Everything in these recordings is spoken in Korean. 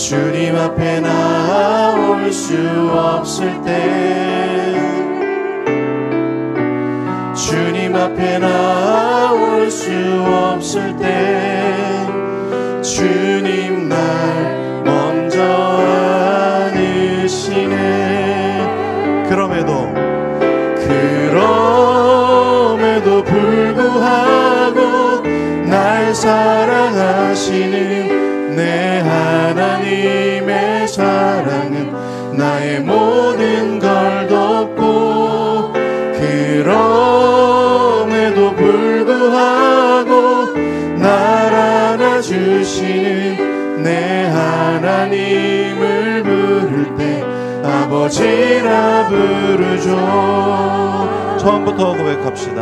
주님 앞에 나올 수 없을 때, 주님 앞에 나올 수 없을 때 주님 날 먼저 안으시네. 그럼에도 불구하고 날 사랑하시는 내 하나님의 사랑은 나의 모든 걸 덮고, 그럼에도 불구하고 날 안아주시는 내 하나님을 부를 때 아버지라 부르죠. 처음부터 고백합시다.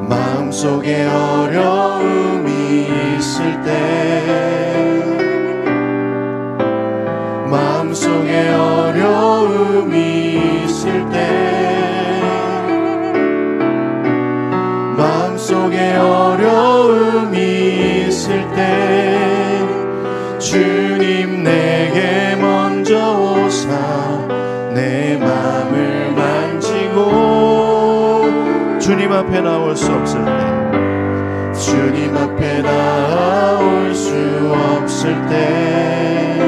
마음속에 어려움이 있을 때, 마음속에 어려움이 있을 때, 마음속에 어려움이 있을 때 주님 내게 먼저 오사 내 마음을 만지고, 주님 앞에 나올 수 없을 때, 주님 앞에 나올 수 없을 때,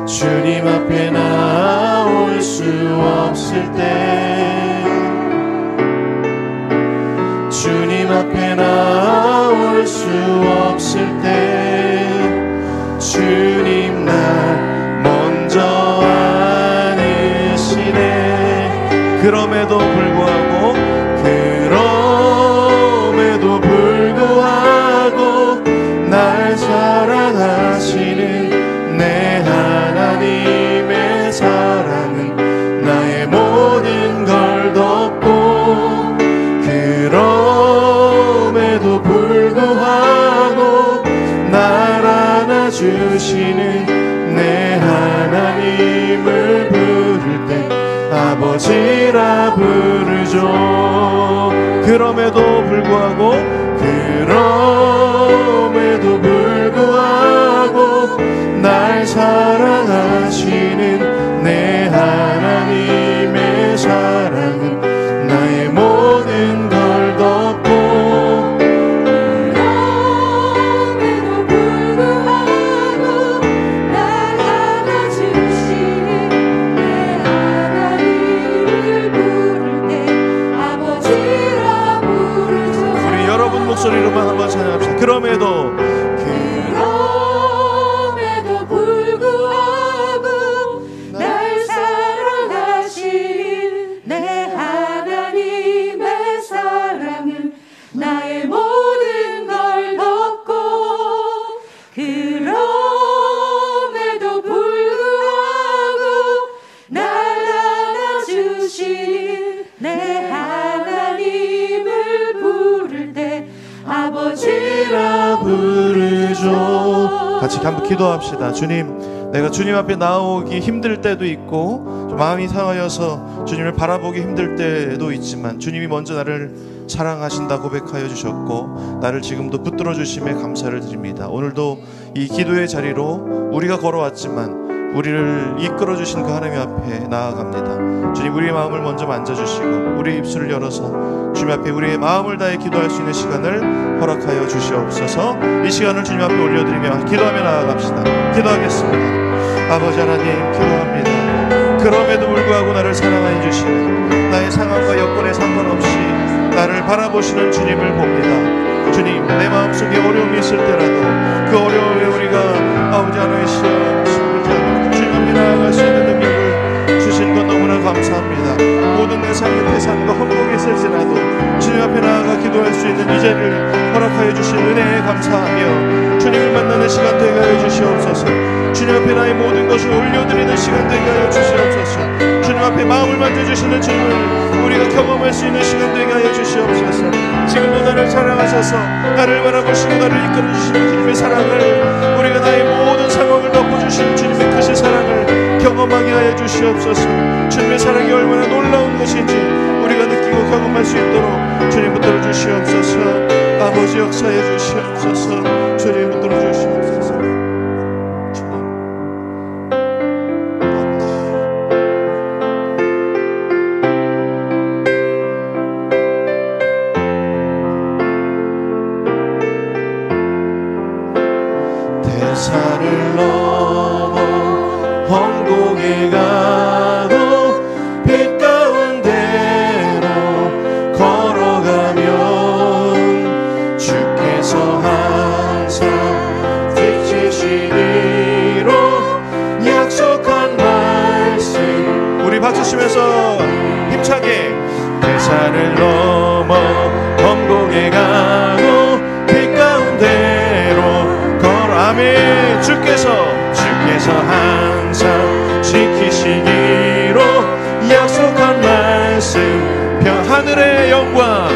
주님 앞에 나올 수 없을 때, 주님 앞에 나올 수 없을 때 주님 날 먼저 안으시네. 그럼에도 불구하고 날 사랑하시는 내 하나님의 사랑은 나의 모든 걸 덮고, 그럼에도 불구하고 날 안아주시는 내 하나님을 부를 때 아버지라 부르죠. 그럼에도 불구하고 날 사랑하시는 내 하나님의 사랑은 나의 모든 걸 덮고, 그럼에도 불구하고 날 안아주시는 내 하나님을 부를 때 아버지라 부르죠. 우리 여러분 목소리로만 한번 찬양합시다. 그럼에도 불구하고 날 사랑하시는 내 하나님의 사랑은 나의 모든 걸 덮고, 그럼에도 불구하고 날 안아주시는 내 하나님을 부를 때 아버지라 부르죠. 같이 한번 기도합시다. 주님, 내가 주님 앞에 나오기 힘들 때도 있고 마음이 상하여서 주님을 바라보기 힘들 때도 있지만 주님이 먼저 나를 사랑하신다 고백하여 주셨고 나를 지금도 붙들어 주심에 감사를 드립니다. 오늘도 이 기도의 자리로 우리가 걸어왔지만 우리를 이끌어 주신 그 하나님 앞에 나아갑니다. 주님, 우리의 마음을 먼저 만져주시고 우리의 입술을 열어서 주님 앞에 우리의 마음을 다해 기도할 수 있는 시간을 허락하여 주시옵소서. 이 시간을 주님 앞에 올려드리며 기도하며 나아갑시다. 기도하겠습니다. 아버지 하나님, 기도합니다. 그럼에도 불구하고 나를 사랑하여 주시는, 나의 상황과 여건에 상관없이 나를 바라보시는 주님을 봅니다. 주님, 내 마음속에 어려움이 있을 때라도 그 어려움에 우리가 아버지 하나님 주님 앞에 나아갈 수 있는 능력을 주신 것 너무나 감사합니다. 모든 내 삶의 태산과 헌복이 있을지라도 주님 앞에 나아가 기도할 수 있는 이 자리를 허락하여 주신 은혜에 감사하며 주님을 만나는 시간 되게 하여 주시옵소서. 주님 앞에 나의 모든 것을 올려드리는 시간 되게 하여 주시옵소서. 주님 앞에 마음을 만져주시는 주님을 우리가 경험할 수 있는 시간 되게 하여 주시옵소서. 지금도 나를 사랑하셔서 나를 바라보시고 나를 이끌어주시는 주님의 사랑을, 우리가 나의 모든 상황을 덮어주시는 주님의 크신 사랑을 경험하게 하여 주시옵소서. 주님의 사랑이 얼마나 놀라운 것인지 우리가 느끼고 경험할 수 있도록 주님 붙들어 주시옵소서. 아버지 아버지 역사해 주시옵소서. 주님 붙들어 주시옵소서. 주님 대산을 넘어 험곡에 가도 빛 가운데로 걸어가면 주께서 항상 빛이시리로 약속한 말씀. 우리 박수치면서 힘차게 대산을 넘어 험곡에 가도 빛 가운데로 걸어. 아멘. 주께서 항상 지키시기로 약속한 말씀. 하늘의 영광,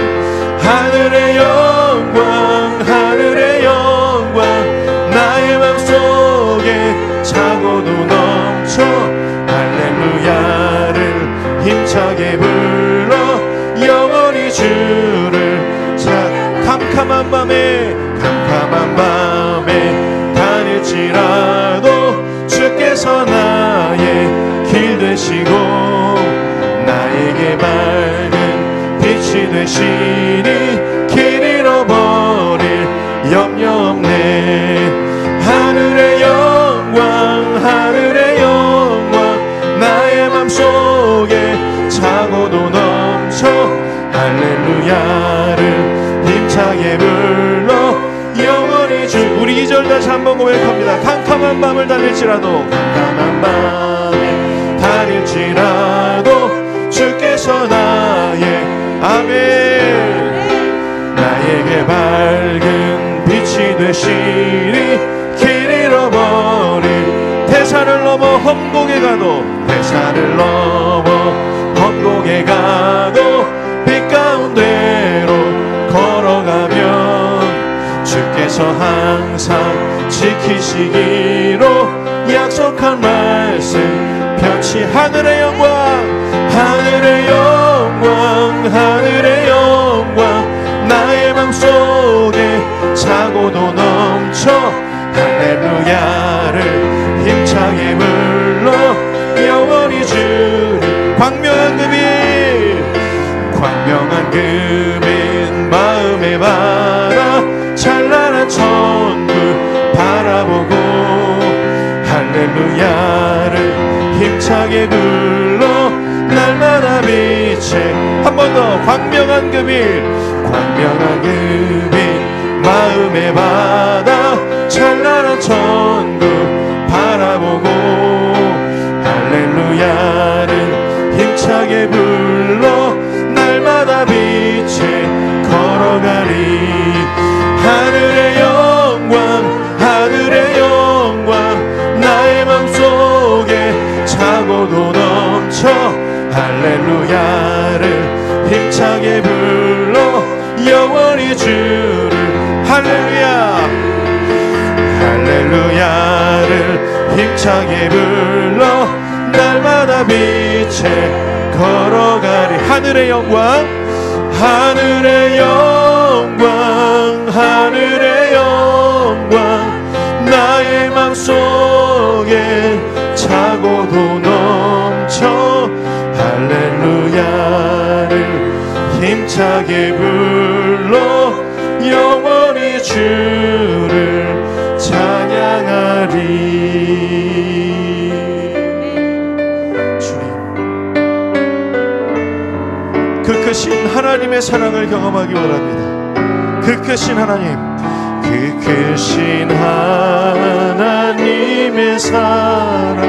하늘의 영광, 하늘의 영광, 나의 맘속에 차고도 넘쳐 할렐루야를 힘차게 불러 영원히 주를 캄캄한 밤에 다닐지라도 주께서 나의 길 되시고 나에게 밝은 빛이 되시니 길 잃어버릴 염려 없네. 하늘의 영광, 하늘의 영광, 나의 맘속에 차고도 넘쳐 할렐루야를 힘차게 불러 영원히 주. 우리 2절 다시 한번 고백합니다. 캄캄한 밤을 다닐지라도, 캄캄한 밤에 다닐지라도 주께서 나의 아멘 나에게 밝은 빛이 되시니 길 잃어버린 대산을 넘어 험곡에 가도, 대산을 넘어 험곡에 가도 빛 가운데로 걸어가면 주께서 항상 지키시기로 약속한 말씀 편치. 하늘의 영광, 하늘의 영광, 하늘의 영광, 나의 맘속에 차고도 넘쳐 할렐루야를 힘차게 불러 영원히 주를. 광명한 금인, 광명한 금인 마음에 받아 찬란한 천국 바라보고 할렐루야를 힘차게 불러 날마다 빛에. 한 번 더. 광명한 금인, 광명한 금인 마음에 받아 찬란한 천국 바라보고 할렐루야를 힘차게 불러 날마다 빛에 걸어가리. 하늘의 영광, 하늘의 영광, 나의 맘속에 차고도 넘쳐 할렐루야를 힘차게 불러 영원히 주를. 할렐루야, 할렐루야를 힘차게 불러 날마다 빛에 걸어가리. 하늘의 영광, 하늘의 영광, 하늘의 영광, 나의 맘속에 차고도 넘쳐 할렐루야를 힘차게 불러 영원히 주를 찬양하리. 그 크신 하나님의 사랑을 경험하기 원합니다. 그 크신 하나님, 그 크신 하나님의 사랑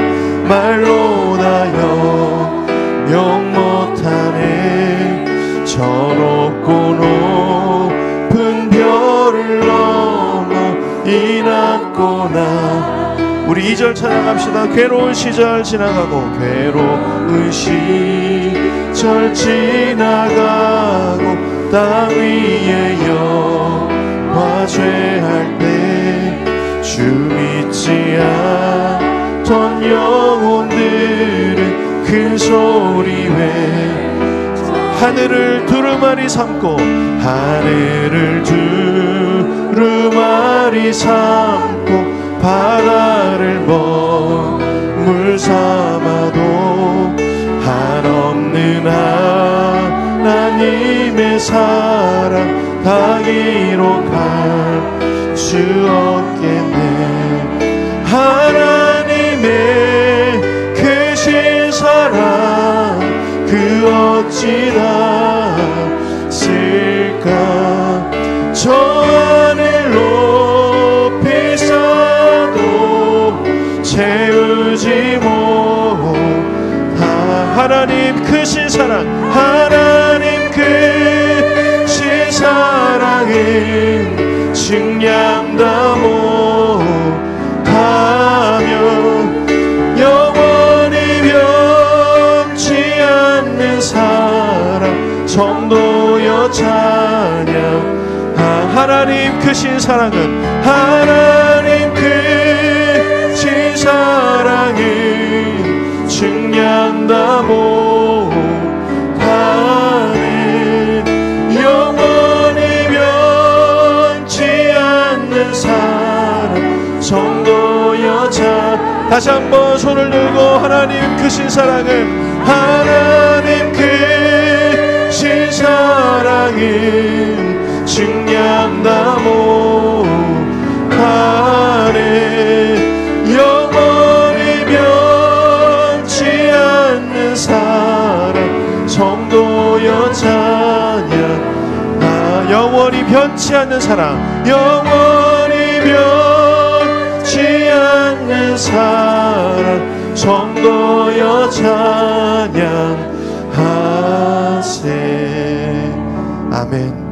말로 다여 영 못하네. 저 높고 높은 별을 넘어 이 낮고 낮. 우리 2절 찬양합시다. 괴로운 시절 지나가고, 괴로운 시절 지나가고 땅 위에 여호와 죄할 때 주 믿지 않던 영혼들은 그 소리 외 하늘을 두루마리 삼고, 하늘을 물이 삼고 바다를 먹물 삼아도 한없는 하나님의 사랑 다 기록할 수 없겠네. 하나님의 크신 사랑 그 어찌나 쓸까. 저 하늘 높이 쌓아도 채우지 못하. 하나님 크신 사랑, 하나님 크신 사랑은 증량다 못하며 영원히 변치 않는 사랑 성도여 찬양. 하나님 크신 사랑은, 하나님 크신 사랑은 증량다 못하네. 영원히 변치 않는 사랑 성도여 찬양. 다시 한번 손을 들고 하나님 크신 사랑은, 하나님 크신 사랑은 증량다 못하네. 영원히 변치 않는 사랑 성도여 찬양. 영원히 변치 않는 사랑, 영원히 변치 않는 사랑 성도여 찬양하세. 아멘.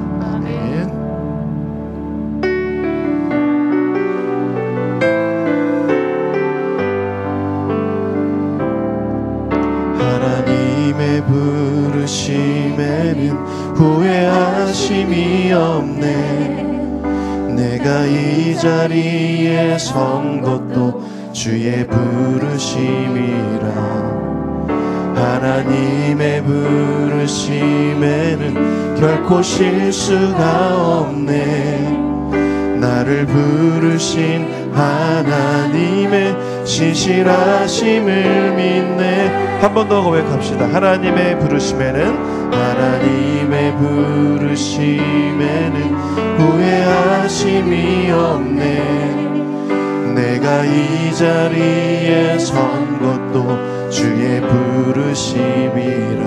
하나님의 부르심에는 후회하심이 없네. 내가 이 자리에 선 것도 주의 부르심이라. 하나님의 부르심에는 결코 실수가 없네. 나를 부르신 하나님의 신실하심을 믿네. 한 번 더 고백합시다. 하나님의 부르심에는, 하나님의 부르심에는 후회하심이 없네. 내가 이 자리에 선 것도 주의 부르심이라.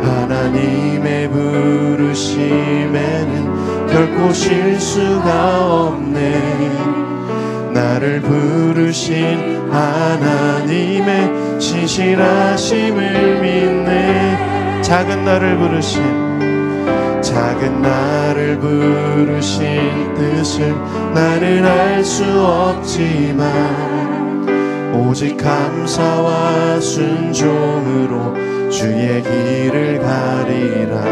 하나님의 부르심에는 결코 실수가 없네. 나를 부르신 하나님의 신실하심을 믿네. 작은 나를 부르신, 작은 나를 부르신 뜻을 나는 알 수 없지만 오직 감사와 순종으로 주의 길을 가리라.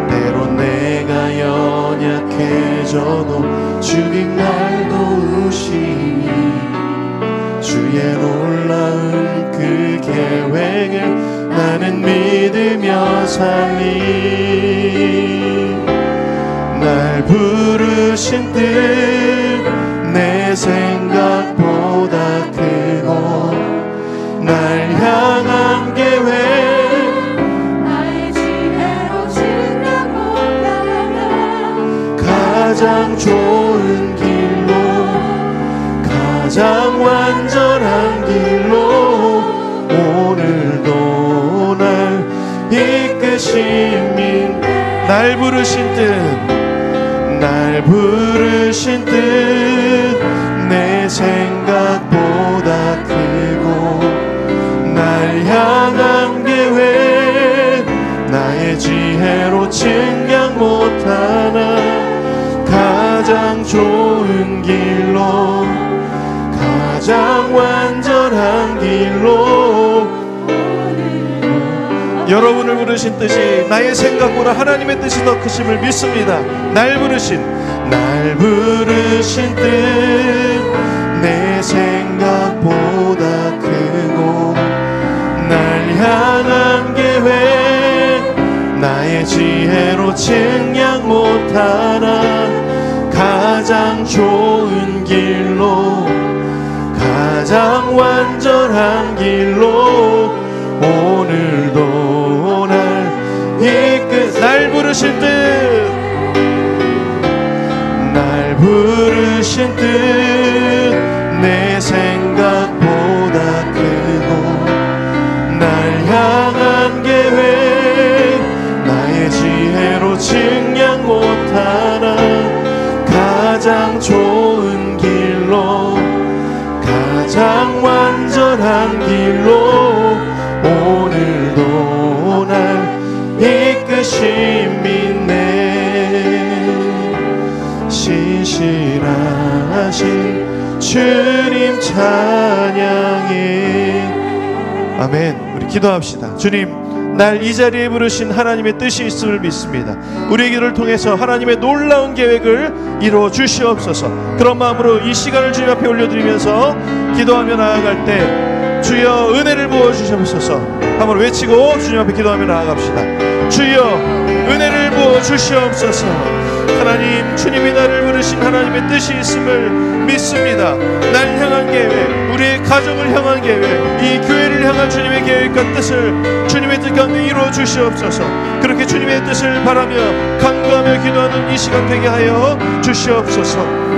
때론 내가 연약해져도 주님 날 도우시니 주의 놀라운 그 계획을 나는 믿으며 살리. 날 부르신 뜻 내 생각보다 크고 날 향한 계획 나의 지혜로 증명 못하나. 가장 좋은 길로, 가장 완전한 길로 오늘도 날 이끄심이. 날 부르신 뜻, 날 부르신 뜻 내 생각보다 크고 날 향한 계획 나의 지혜로 측량 못하나. 가장 좋은 길로, 가장 완전한 길로. 여러분을 부르신 뜻이 나의 생각보다 하나님의 뜻이 더 크심을 믿습니다. 날 부르신 뜻 내 생각보다 크고 날 향한 계획 나의 지혜로 측량 못하나. 가장 가장 좋은 길로 가장 완전한 길로 오늘도 날 부르신 뜻 내 생각보다 크고 날 향한 계획 나의 지혜로 측량 못하나 가장 좋은 길로 가장 완전한 길로 오늘도 날 이끄심 믿네. 신실하신 주님 찬양해. 아멘. 우리 기도합시다. 주님, 날 이 자리에 부르신 하나님의 뜻이 있음을 믿습니다. 우리의 기도를 통해서 하나님의 놀라운 계획을 이루어 주시옵소서. 그런 마음으로 이 시간을 주님 앞에 올려드리면서 기도하며 나아갈 때 주여 은혜를 부어주시옵소서 한번 외치고 주님 앞에 기도하며 나아갑시다. 주여 은혜를 부어주시옵소서. 하나님, 주님이 나를 부르신 하나님의 뜻이 있음을 믿습니다. 날 향한 계획, 우리의 가정을 향한 계획, 이 교회를 향한 주님의 계획과 뜻을 주님의 뜻 가운데 이루어 주시옵소서. 그렇게 주님의 뜻을 바라며 간구하며 기도하는 이 시간 되게 하여 주시옵소서.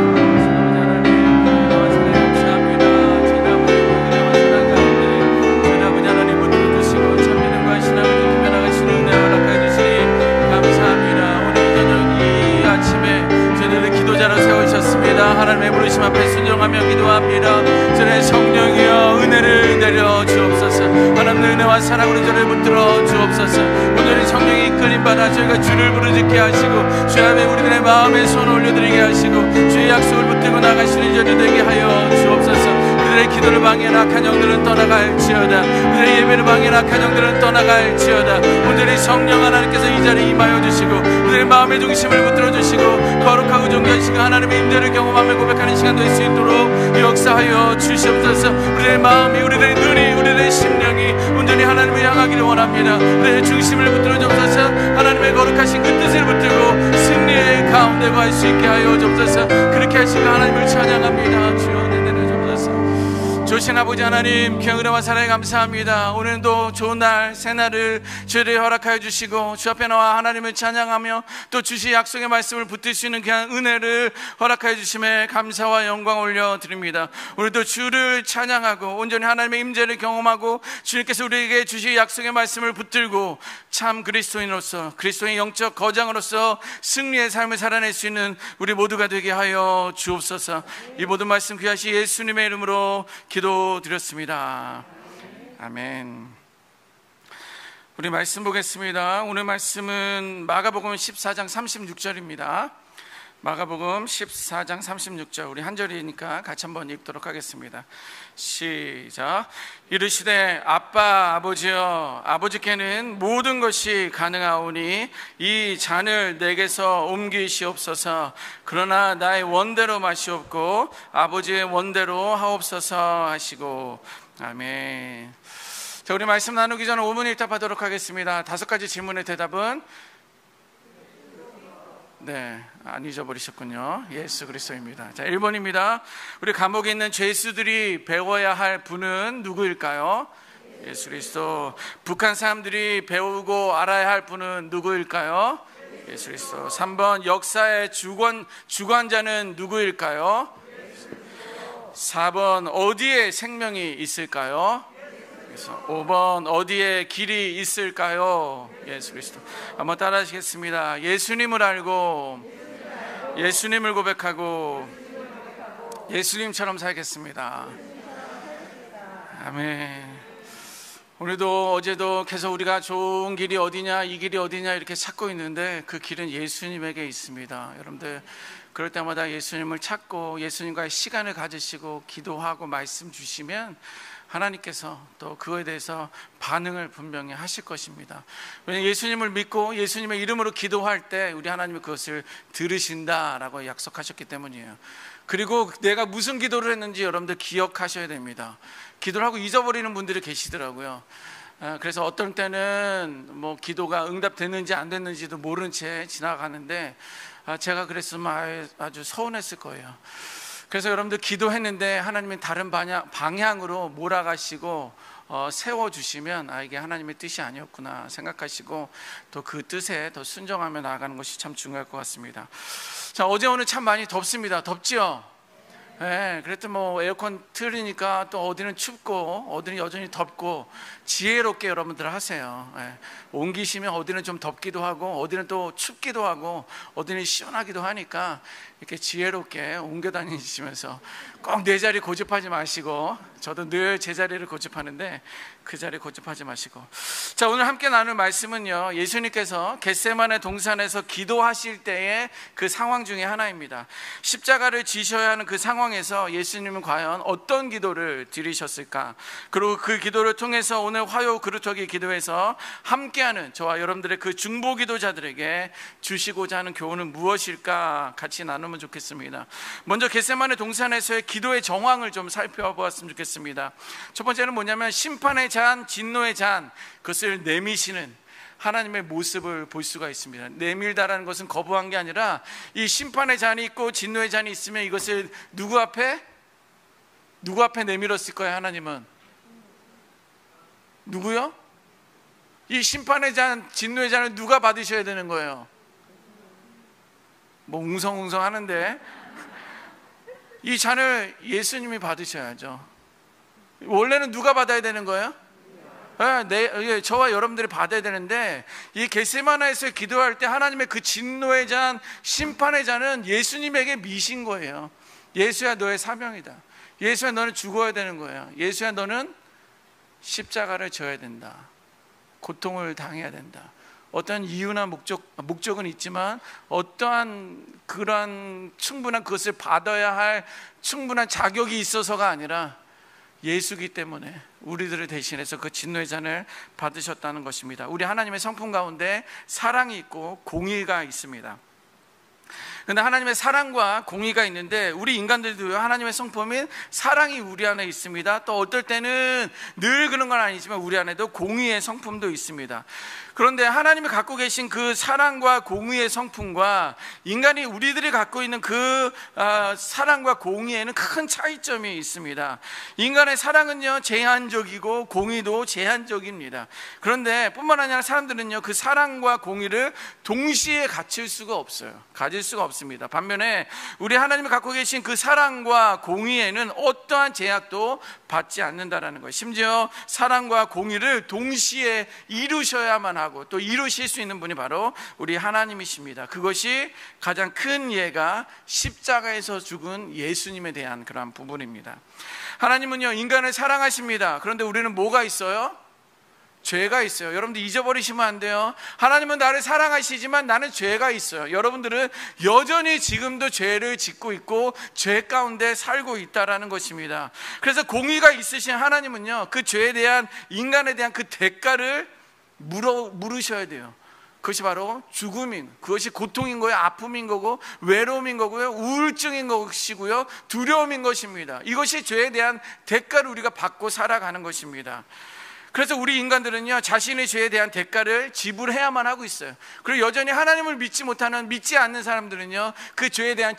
하나님의 부르심 앞에 순종하며 기도합니다. 저의 성령이여 은혜를 내려 주옵소서. 하나님의 은혜와 사랑으로 저를 붙들어 주옵소서. 오늘은 성령이 이끌림 받아 저희가 주를 부르짖게 하시고 주 앞에 우리들의 마음에 손을 올려드리게 하시고 주의 약속을 붙들고 나가시는 저리 되게 하여 주옵소서. 우리들의 기도를 방해한 악한 영들은 떠나갈지어다. 우리들의 예배를 방해한 악한 영들은 떠나갈지어다. 오늘의 성령 하나님께서 이 자리에 임하여 주시고 우리들의 마음의 중심을 붙들어 주시고 거룩하고 존귀한 시간 하나님의 임재를 경험하며 고백하는 시간 될 수 있도록 역사하여 주시옵소서. 우리의 마음이, 우리의 눈이, 우리의 심령이 온전히 하나님을 향하기를 원합니다. 우리의 중심을 붙들어 주옵소서. 하나님의 거룩하신 그 뜻을 붙들고 승리의 가운데 갈 수 있게 하여 주옵소서. 그렇게 하시고 하나님을 찬양합니다. 주여 은혜 내려 주옵소서. 조신 아버지 하나님, 귀한 은혜와 사랑에 감사합니다. 오늘도 좋은 날, 새날을 저희에게 허락하여 주시고 주 앞에 나와 하나님을 찬양하며 또 주시 약속의 말씀을 붙들 수 있는 귀한 은혜를 허락하여 주심에 감사와 영광 올려드립니다. 오늘도 주를 찬양하고 온전히 하나님의 임재를 경험하고 주님께서 우리에게 주시 약속의 말씀을 붙들고 참 그리스도인으로서, 그리스도의 영적 거장으로서 승리의 삶을 살아낼 수 있는 우리 모두가 되게 하여 주옵소서. 이 모든 말씀 귀하신 예수님의 이름으로 기도드렸습니다. 아멘. 우리 말씀 보겠습니다. 오늘 말씀은 마가복음 14장 36절입니다. 마가복음 14장 36절, 우리 한 절이니까 같이 한번 읽도록 하겠습니다. 시작. 이르시되 아빠 아버지여, 아버지께는 모든 것이 가능하오니 이 잔을 내게서 옮기시옵소서. 그러나 나의 원대로 마시옵고 아버지의 원대로 하옵소서 하시고. 아멘. 자, 우리 말씀 나누기 전에 5분 일답하도록 하겠습니다. 5가지 질문의 대답은 안 잊어버리셨군요. 예수 그리스도입니다. 자, 1번입니다. 우리 감옥에 있는 죄수들이 배워야 할 분은 누구일까요? 예수 그리스도. 북한 사람들이 배우고 알아야 할 분은 누구일까요? 예수 그리스도. 3번, 역사의 주관자는 누구일까요? 4번, 어디에 생명이 있을까요? 5번, 어디에 길이 있을까요? 예수 그리스도. 한번 따라 하시겠습니다. 예수님을 알고 예수님을 고백하고 예수님처럼 살겠습니다. 아멘. 오늘도 어제도 계속 우리가 좋은 길이 어디냐, 이 길이 어디냐 이렇게 찾고 있는데 그 길은 예수님에게 있습니다. 여러분들 그럴 때마다 예수님을 찾고 예수님과의 시간을 가지시고 기도하고 말씀 주시면 하나님께서 또 그거에 대해서 반응을 분명히 하실 것입니다. 왜냐하면 예수님을 믿고 예수님의 이름으로 기도할 때 우리 하나님이 그것을 들으신다라고 약속하셨기 때문이에요. 그리고 내가 무슨 기도를 했는지 여러분들 기억하셔야 됩니다. 기도를 하고 잊어버리는 분들이 계시더라고요. 그래서 어떤 때는 뭐 기도가 응답됐는지 안 됐는지도 모른 채 지나가는데 제가 그랬으면 아주 서운했을 거예요. 그래서 여러분들 기도했는데 하나님은 다른 방향으로 몰아가시고 세워주시면 이게 하나님의 뜻이 아니었구나 생각하시고 또 그 뜻에 더 순종하며 나아가는 것이 참 중요할 것 같습니다. 자, 어제 오늘 참 많이 덥습니다. 덥지요? 네, 그랬더니 뭐 에어컨 틀으니까 또 어디는 춥고 어디는 여전히 덥고 지혜롭게 여러분들 하세요. 네, 옮기시면 어디는 좀 덥기도 하고 어디는 또 춥기도 하고 어디는 시원하기도 하니까 이렇게 지혜롭게 옮겨 다니시면서 꼭 내 자리 고집하지 마시고, 저도 늘 제 자리를 고집하는데 그 자리 고집하지 마시고. 자, 오늘 함께 나눌 말씀은요, 예수님께서 겟세마네 동산에서 기도하실 때의 그 상황 중에 하나입니다. 십자가를 지셔야 하는 그 상황에서 예수님은 과연 어떤 기도를 드리셨을까? 그리고 그 기도를 통해서 오늘 화요 그루터기 기도에서 함께하는 저와 여러분들의 그 중보 기도자들에게 주시고자 하는 교훈은 무엇일까 같이 나누면 좋겠습니다. 먼저 겟세마네 동산에서의 기도의 정황을 좀 살펴보았으면 좋겠습니다. 첫 번째는 뭐냐면 심판의 잔, 진노의 잔, 그것을 내미시는 하나님의 모습을 볼 수가 있습니다. 내밀다라는 것은 거부한 게 아니라 이 심판의 잔이 있고 진노의 잔이 있으면 이것을 누구 앞에 내밀었을 거예요. 하나님은 누구요? 이 심판의 잔, 진노의 잔을 누가 받으셔야 되는 거예요? 뭐 웅성웅성 하는데 이 잔을 예수님이 받으셔야죠. 원래는 누가 받아야 되는 거예요? 저와 여러분들이 받아야 되는데, 이 겟세마네에서 기도할 때 하나님의 그 진노의 잔, 심판의 잔은 예수님에게 미신 거예요. 예수야, 너의 사명이다. 예수야, 너는 죽어야 되는 거예요. 예수야, 너는 십자가를 져야 된다. 고통을 당해야 된다. 어떤 이유나 목적은 있지만 어떠한 그러한 충분한 그것을 받아야 할 충분한 자격이 있어서가 아니라 예수기 때문에 우리들을 대신해서 그 진노의 잔을 받으셨다는 것입니다. 우리 하나님의 성품 가운데 사랑이 있고 공의가 있습니다. 그런데 하나님의 사랑과 공의가 있는데 우리 인간들도요, 하나님의 성품인 사랑이 우리 안에 있습니다. 또 어떨 때는 늘 그런 건 아니지만 우리 안에도 공의의 성품도 있습니다. 그런데 하나님이 갖고 계신 그 사랑과 공의의 성품과 인간이 우리들이 갖고 있는 그 사랑과 공의에는 큰 차이점이 있습니다. 인간의 사랑은요 제한적이고 공의도 제한적입니다. 그런데 뿐만 아니라 사람들은요 그 사랑과 공의를 동시에 가질 수가 없습니다. 반면에 우리 하나님이 갖고 계신 그 사랑과 공의에는 어떠한 제약도 받지 않는다라는 거예요. 심지어 사랑과 공의를 동시에 이루셔야만 하고 또 이루실 수 있는 분이 바로 우리 하나님이십니다. 그것이 가장 큰 예가 십자가에서 죽은 예수님에 대한 그러한 부분입니다. 하나님은요 인간을 사랑하십니다. 그런데 우리는 뭐가 있어요? 죄가 있어요. 여러분들 잊어버리시면 안 돼요. 하나님은 나를 사랑하시지만 나는 죄가 있어요. 여러분들은 여전히 지금도 죄를 짓고 있고 죄 가운데 살고 있다라는 것입니다. 그래서 공의가 있으신 하나님은요 그 죄에 대한, 인간에 대한 그 대가를 물으셔야 돼요. 그것이 바로 죽음인, 그것이 고통인 거예요. 아픔인 거고 외로움인 거고요, 우울증인 것이고요, 두려움인 것입니다. 이것이 죄에 대한 대가를 우리가 받고 살아가는 것입니다. 그래서 우리 인간들은요 자신의 죄에 대한 대가를 지불해야만 하고 있어요. 그리고 여전히 하나님을 믿지 않는 사람들은요 그 죄에 대한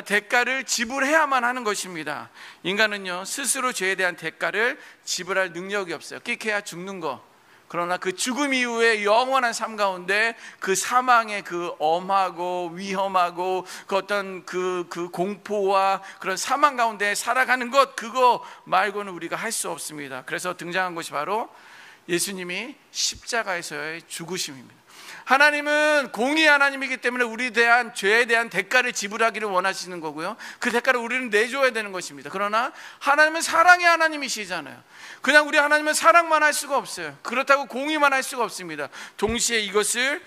대가를 지불해야만 하는 것입니다. 인간은요 스스로 죄에 대한 대가를 지불할 능력이 없어요. 끽해야 죽는 거. 그러나 그 죽음 이후의 영원한 삶 가운데 그 사망의 그 엄하고 위험하고 그 어떤 그 공포와 그런 사망 가운데 살아가는 것, 그거 말고는 우리가 할 수 없습니다. 그래서 등장한 것이 바로 예수님이 십자가에서의 죽으심입니다. 하나님은 공의 하나님이기 때문에 우리에 대한 죄에 대한 대가를 지불하기를 원하시는 거고요, 그 대가를 우리는 내줘야 되는 것입니다. 그러나 하나님은 사랑의 하나님이시잖아요. 그냥 우리 하나님은 사랑만 할 수가 없어요. 그렇다고 공의만 할 수가 없습니다. 동시에 이것을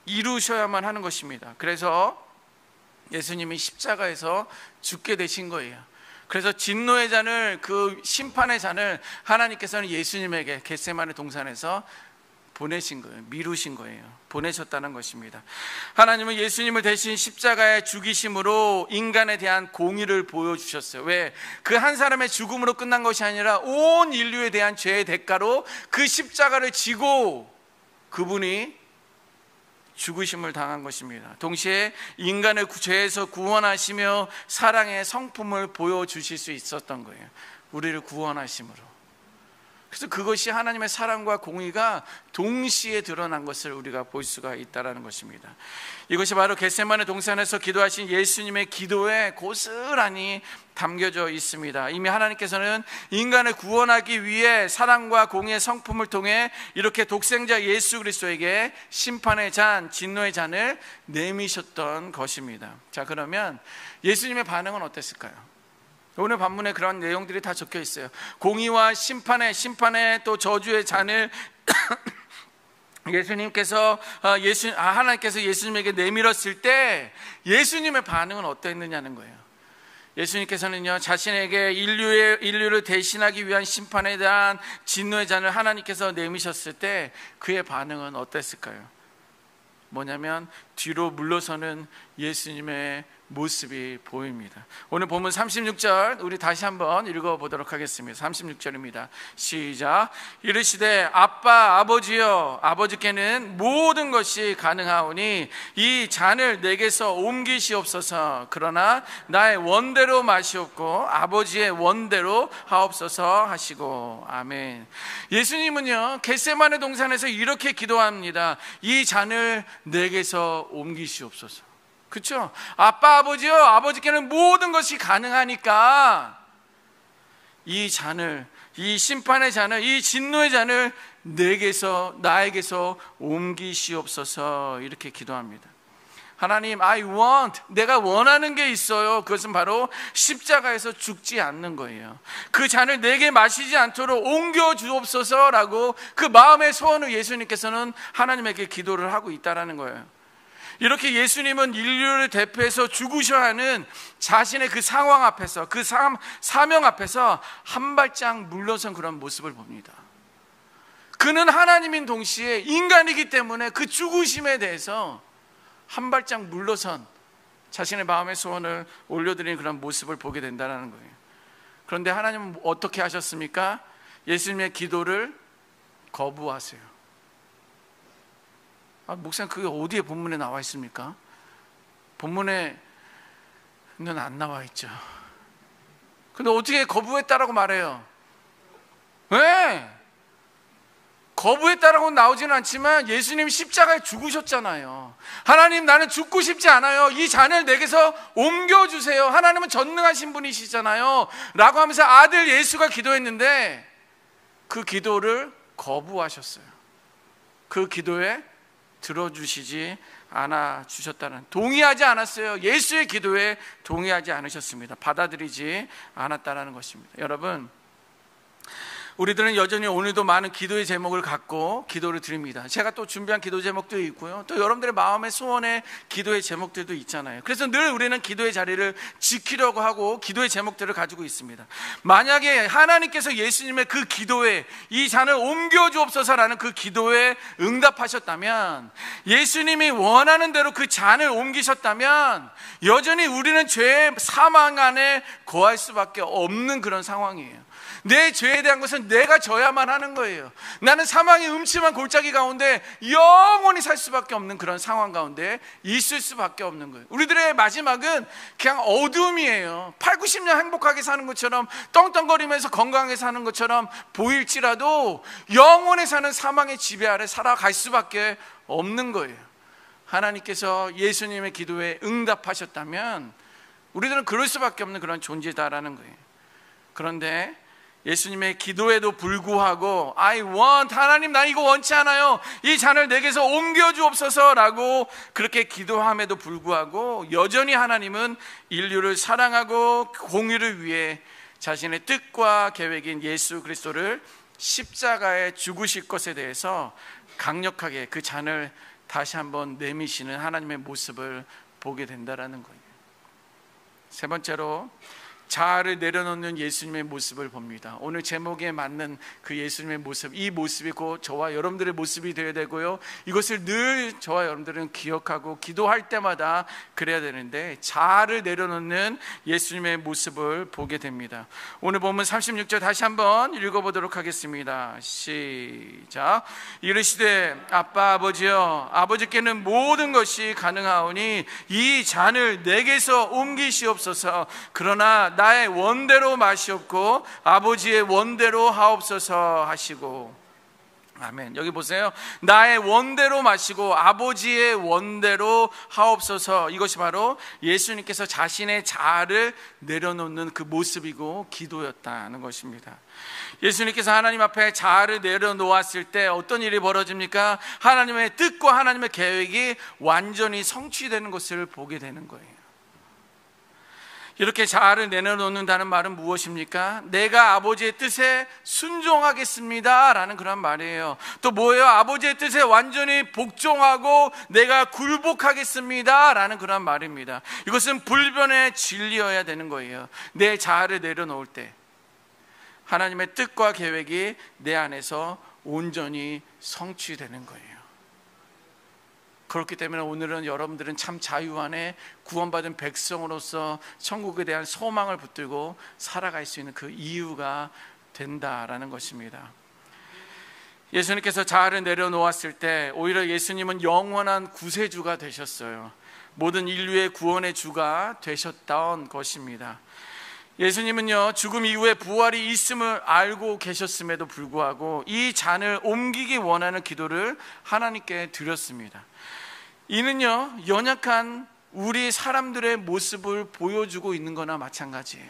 이루셔야만 하는 것입니다. 그래서 예수님이 십자가에서 죽게 되신 거예요. 그래서 진노의 잔을, 그 심판의 잔을 하나님께서는 예수님에게 겟세마네 동산에서 보내신 거예요. 미루신 거예요. 보내셨다는 것입니다. 하나님은 예수님을 대신 십자가에 죽이심으로 인간에 대한 공의를 보여주셨어요. 왜? 그 한 사람의 죽음으로 끝난 것이 아니라 온 인류에 대한 죄의 대가로 그 십자가를 지고 그분이 죽으심을 당한 것입니다. 동시에 인간을 죄에서 구원하시며 사랑의 성품을 보여주실 수 있었던 거예요. 우리를 구원하심으로. 그래서 그것이 하나님의 사랑과 공의가 동시에 드러난 것을 우리가 볼 수가 있다는 것입니다. 이것이 바로 겟세마네 동산에서 기도하신 예수님의 기도에 고스란히 담겨져 있습니다. 이미 하나님께서는 인간을 구원하기 위해 사랑과 공의의 성품을 통해 이렇게 독생자 예수 그리스도에게 심판의 잔, 진노의 잔을 내미셨던 것입니다. 자, 그러면 예수님의 반응은 어땠을까요? 오늘 본문에 그런 내용들이 다 적혀 있어요. 공의와 심판의 또 저주의 잔을 하나님께서 예수님에게 내밀었을 때 예수님의 반응은 어땠느냐는 거예요. 예수님께서는요, 자신에게 인류를 대신하기 위한 심판에 대한 진노의 잔을 하나님께서 내미셨을 때 그의 반응은 어땠을까요? 뭐냐면 뒤로 물러서는 예수님의 모습이 보입니다. 오늘 본문 36절 우리 다시 한번 읽어보도록 하겠습니다. 36절입니다. 시작. 이르시되 아빠 아버지여, 아버지께는 모든 것이 가능하오니 이 잔을 내게서 옮기시옵소서. 그러나 나의 원대로 마시옵고 아버지의 원대로 하옵소서 하시고. 아멘. 예수님은요, 겟세마네 동산에서 이렇게 기도합니다. 이 잔을 내게서 옮기시옵소서. 그렇죠? 아빠 아버지요, 아버지께는 모든 것이 가능하니까 이 잔을, 이 심판의 잔을, 이 진노의 잔을 나에게서 옮기시옵소서. 이렇게 기도합니다. 하나님, 내가 원하는 게 있어요. 그것은 바로 십자가에서 죽지 않는 거예요. 그 잔을 내게 마시지 않도록 옮겨 주옵소서라고 그 마음의 소원을 예수님께서는 하나님에게 기도를 하고 있다는 거예요. 이렇게 예수님은 인류를 대표해서 죽으셔야 하는 자신의 그 상황 앞에서, 그 사명 앞에서 한 발짝 물러선 그런 모습을 봅니다. 그는 하나님인 동시에 인간이기 때문에 그 죽으심에 대해서 한 발짝 물러선 자신의 마음의 소원을 올려드리는 그런 모습을 보게 된다는 거예요. 그런데 하나님은 어떻게 하셨습니까? 예수님의 기도를 거부하세요. 목사님, 그게 어디에 본문에 나와 있습니까? 본문에는 안 나와 있죠. 근데 어떻게 거부했다라고 말해요? 왜? 거부했다라고는 나오지는 않지만 예수님 십자가에 죽으셨잖아요. 하나님, 나는 죽고 싶지 않아요. 이 잔을 내게서 옮겨주세요. 하나님은 전능하신 분이시잖아요 라고 하면서 아들 예수가 기도했는데 그 기도를 거부하셨어요. 그 기도에 들어주시지 않아 주셨다는, 동의하지 않았어요. 예수의 기도에 동의하지 않으셨습니다. 받아들이지 않았다는 것입니다. 여러분, 우리들은 여전히 오늘도 많은 기도의 제목을 갖고 기도를 드립니다. 제가 또 준비한 기도 제목도 있고요, 또 여러분들의 마음의 소원의 기도의 제목들도 있잖아요. 그래서 늘 우리는 기도의 자리를 지키려고 하고 기도의 제목들을 가지고 있습니다. 만약에 하나님께서 예수님의 그 기도에, 이 잔을 옮겨 주옵소서라는 그 기도에 응답하셨다면, 예수님이 원하는 대로 그 잔을 옮기셨다면 여전히 우리는 죄의 사망 안에 거할 수밖에 없는 그런 상황이에요. 내 죄에 대한 것은 내가 져야만 하는 거예요. 나는 사망의 음침한 골짜기 가운데 영원히 살 수밖에 없는 그런 상황 가운데 있을 수밖에 없는 거예요. 우리들의 마지막은 그냥 어둠이에요. 8, 90년 행복하게 사는 것처럼, 떵떵거리면서 건강하게 사는 것처럼 보일지라도 영원히 사는 사망의 지배 아래 살아갈 수밖에 없는 거예요. 하나님께서 예수님의 기도에 응답하셨다면 우리들은 그럴 수밖에 없는 그런 존재다라는 거예요. 그런데 예수님의 기도에도 불구하고 하나님, 나 이거 원치 않아요. 이 잔을 내게서 옮겨 주옵소서라고 그렇게 기도함에도 불구하고 여전히 하나님은 인류를 사랑하고 공의를 위해 자신의 뜻과 계획인 예수 그리스도를 십자가에 죽으실 것에 대해서 강력하게 그 잔을 다시 한번 내미시는 하나님의 모습을 보게 된다는 거예요. 세 번째로, 자아를 내려놓는 예수님의 모습을 봅니다. 오늘 제목에 맞는 그 예수님의 모습, 이 모습이 곧 저와 여러분들의 모습이 되어야 되고요, 이것을 늘 저와 여러분들은 기억하고 기도할 때마다 그래야 되는데, 자아를 내려놓는 예수님의 모습을 보게 됩니다. 오늘 본문 36절 다시 한번 읽어보도록 하겠습니다. 시작. 이르시되 아빠 아버지여, 아버지께는 모든 것이 가능하오니 이 잔을 내게서 옮기시옵소서. 그러나 나의 원대로 마시옵고 아버지의 원대로 하옵소서 하시고. 아멘. 여기 보세요. 나의 원대로 마시고 아버지의 원대로 하옵소서. 이것이 바로 예수님께서 자신의 자아를 내려놓는 그 모습이고 기도였다는 것입니다. 예수님께서 하나님 앞에 자아를 내려놓았을 때 어떤 일이 벌어집니까? 하나님의 뜻과 하나님의 계획이 완전히 성취되는 것을 보게 되는 거예요. 이렇게 자아를 내려놓는다는 말은 무엇입니까? 내가 아버지의 뜻에 순종하겠습니다 라는 그런 말이에요. 또 뭐예요? 아버지의 뜻에 완전히 복종하고 내가 굴복하겠습니다 라는 그런 말입니다. 이것은 불변의 진리여야 되는 거예요. 내 자아를 내려놓을 때 하나님의 뜻과 계획이 내 안에서 온전히 성취되는 거예요. 그렇기 때문에 오늘은 여러분들은 참 자유 안에 구원받은 백성으로서 천국에 대한 소망을 붙들고 살아갈 수 있는 그 이유가 된다라는 것입니다. 예수님께서 자아를 내려놓았을 때 오히려 예수님은 영원한 구세주가 되셨어요. 모든 인류의 구원의 주가 되셨던 것입니다. 예수님은요, 죽음 이후에 부활이 있음을 알고 계셨음에도 불구하고 이 잔을 옮기기 원하는 기도를 하나님께 드렸습니다. 이는요, 연약한 우리 사람들의 모습을 보여주고 있는 거나 마찬가지예요.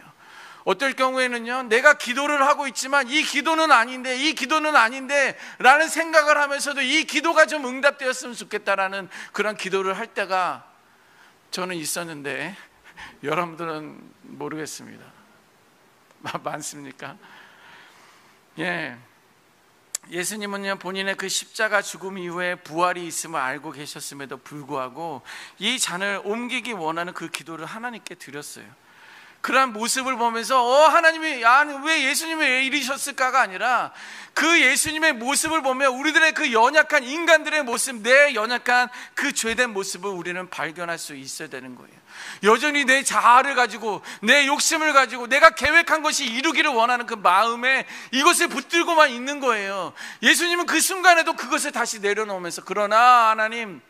어떨 경우에는요, 내가 기도를 하고 있지만 이 기도는 아닌데 라는 생각을 하면서도 이 기도가 좀 응답되었으면 좋겠다라는 그런 기도를 할 때가 저는 있었는데 여러분들은 모르겠습니다. 많습니까? 예. 예수님은요, 본인의 그 십자가 죽음 이후에 부활이 있음을 알고 계셨음에도 불구하고 이 잔을 옮기기 원하는 그 기도를 하나님께 드렸어요. 그러한 모습을 보면서 하나님이 왜 예수님이 왜 이러셨을까가 아니라 그 예수님의 모습을 보면 우리들의 그 연약한 인간들의 모습, 내 연약한 그 죄된 모습을 우리는 발견할 수 있어야 되는 거예요. 여전히 내 자아를 가지고 내 욕심을 가지고 내가 계획한 것이 이루기를 원하는 그 마음에 이것을 붙들고만 있는 거예요. 예수님은 그 순간에도 그것을 다시 내려놓으면서, 그러나 하나님,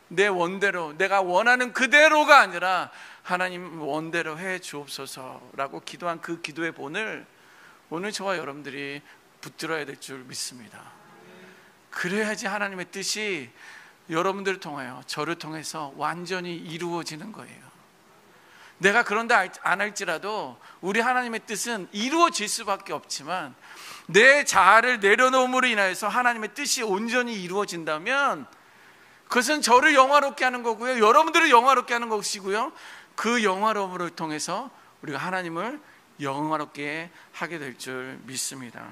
내 원대로, 내가 원하는 그대로가 아니라 하나님 원대로 해 주옵소서라고 기도한 그 기도의 본을 오늘 저와 여러분들이 붙들어야 될 줄 믿습니다. 그래야지 하나님의 뜻이 여러분들을 통하여, 저를 통해서 완전히 이루어지는 거예요. 내가 그런데 안 할지라도 우리 하나님의 뜻은 이루어질 수밖에 없지만 내 자아를 내려놓음으로 인하여서 하나님의 뜻이 온전히 이루어진다면 그것은 저를 영화롭게 하는 거고요, 여러분들을 영화롭게 하는 것이고요, 그 영화로움을 통해서 우리가 하나님을 영화롭게 하게 될 줄 믿습니다.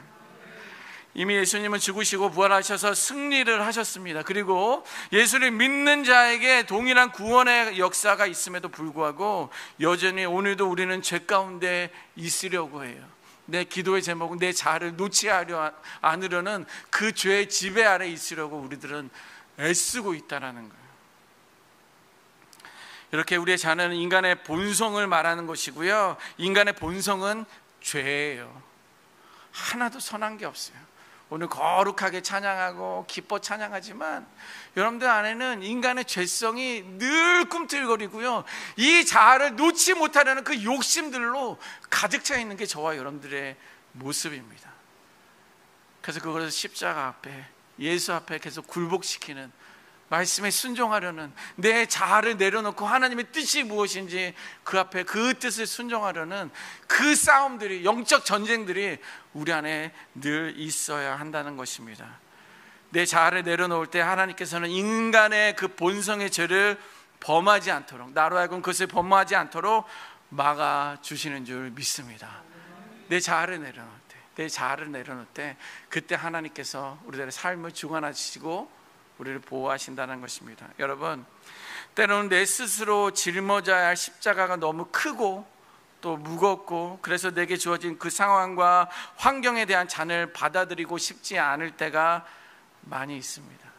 이미 예수님은 죽으시고 부활하셔서 승리를 하셨습니다. 그리고 예수를 믿는 자에게 동일한 구원의 역사가 있음에도 불구하고 여전히 오늘도 우리는 죄 가운데 있으려고 해요. 내 기도의 제목은 내 자아를 놓지 않으려는 그 죄의 지배 아래 있으려고 우리들은 애쓰고 있다는 거예요. 이렇게 우리의 자아는 인간의 본성을 말하는 것이고요, 인간의 본성은 죄예요. 하나도 선한 게 없어요. 오늘 거룩하게 찬양하고 기뻐 찬양하지만 여러분들 안에는 인간의 죄성이 늘 꿈틀거리고요, 이 자아를 놓지 못하려는 그 욕심들로 가득 차 있는 게 저와 여러분들의 모습입니다. 그래서 그것을 십자가 앞에, 예수 앞에 계속 굴복시키는, 말씀에 순종하려는, 내 자아를 내려놓고 하나님의 뜻이 무엇인지 그 앞에 그 뜻을 순종하려는 그 싸움들이, 영적 전쟁들이 우리 안에 늘 있어야 한다는 것입니다. 내 자아를 내려놓을 때 하나님께서는 인간의 그 본성의 죄를 범하지 않도록, 나로 하여금 그것을 범하지 않도록 막아주시는 줄 믿습니다. 내 자아를 내려놓을 때 그때 하나님께서 우리들의 삶을 주관하시고 우리를 보호하신다는 것입니다. 여러분, 때로는 내 스스로 짊어져야 할 십자가가 너무 크고 또 무겁고 그래서 내게 주어진 그 상황과 환경에 대한 잔을 받아들이고 싶지 않을 때가 많이 있습니다.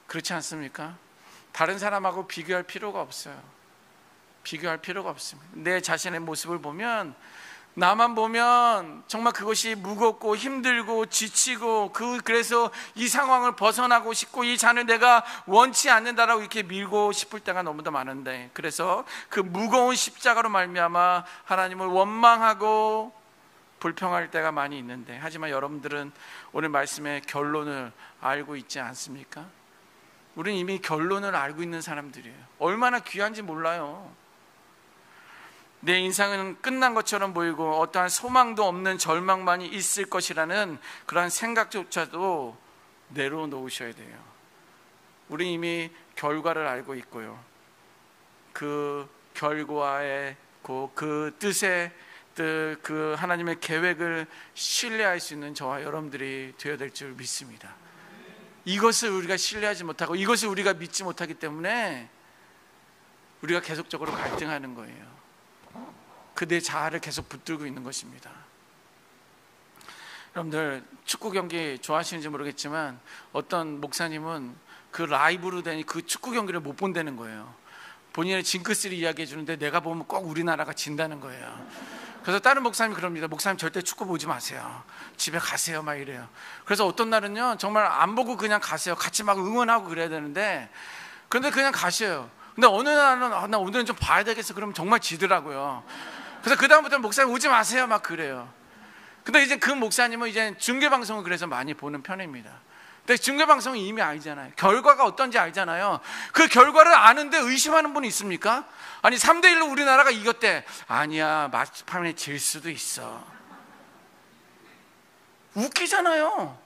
그렇지 않습니까? 다른 사람하고 비교할 필요가 없어요. 비교할 필요가 없습니다. 내 자신의 모습을 보면, 나만 보면 정말 그것이 무겁고 힘들고 지치고 그래서 이 상황을 벗어나고 싶고 이 잔을 내가 원치 않는다라고 이렇게 밀고 싶을 때가 너무도 많은데, 그래서 그 무거운 십자가로 말미암아 하나님을 원망하고 불평할 때가 많이 있는데, 하지만 여러분들은 오늘 말씀의 결론을 알고 있지 않습니까? 우리는 이미 결론을 알고 있는 사람들이에요. 얼마나 귀한지 몰라요. 내 인생은 끝난 것처럼 보이고 어떠한 소망도 없는 절망만이 있을 것이라는 그러한 생각조차도 내려놓으셔야 돼요. 우리 이미 결과를 알고 있고요, 그 결과의 그 뜻에 그 하나님의 계획을 신뢰할 수 있는 저와 여러분들이 되어야 될 줄 믿습니다. 이것을 우리가 신뢰하지 못하고 이것을 우리가 믿지 못하기 때문에 우리가 계속적으로 갈등하는 거예요. 그 내 자아를 계속 붙들고 있는 것입니다. 여러분들 축구 경기 좋아하시는지 모르겠지만 어떤 목사님은 그 라이브로 된 그 축구 경기를 못 본다는 거예요. 본인의 징크스를 이야기해 주는데 내가 보면 꼭 우리나라가 진다는 거예요. 그래서 다른 목사님이 그럽니다. 목사님 절대 축구 보지 마세요. 집에 가세요. 막 이래요. 그래서 어떤 날은요 정말 안 보고 그냥 가세요. 같이 막 응원하고 그래야 되는데, 그런데 그냥 가셔요. 근데 어느 날은 나 오늘은 좀 봐야 되겠어. 그러면 정말 지더라고요. 그래서 그 다음부터는 목사님 오지 마세요. 막 그래요. 근데 이제 그 목사님은 이제 중계방송을 그래서 많이 보는 편입니다. 근데 중계방송은 이미 알잖아요. 결과가 어떤지 알잖아요. 그 결과를 아는데 의심하는 분이 있습니까? 아니 3대1로 우리나라가 이겼대. 아니야, 막판에 질 수도 있어. 웃기잖아요.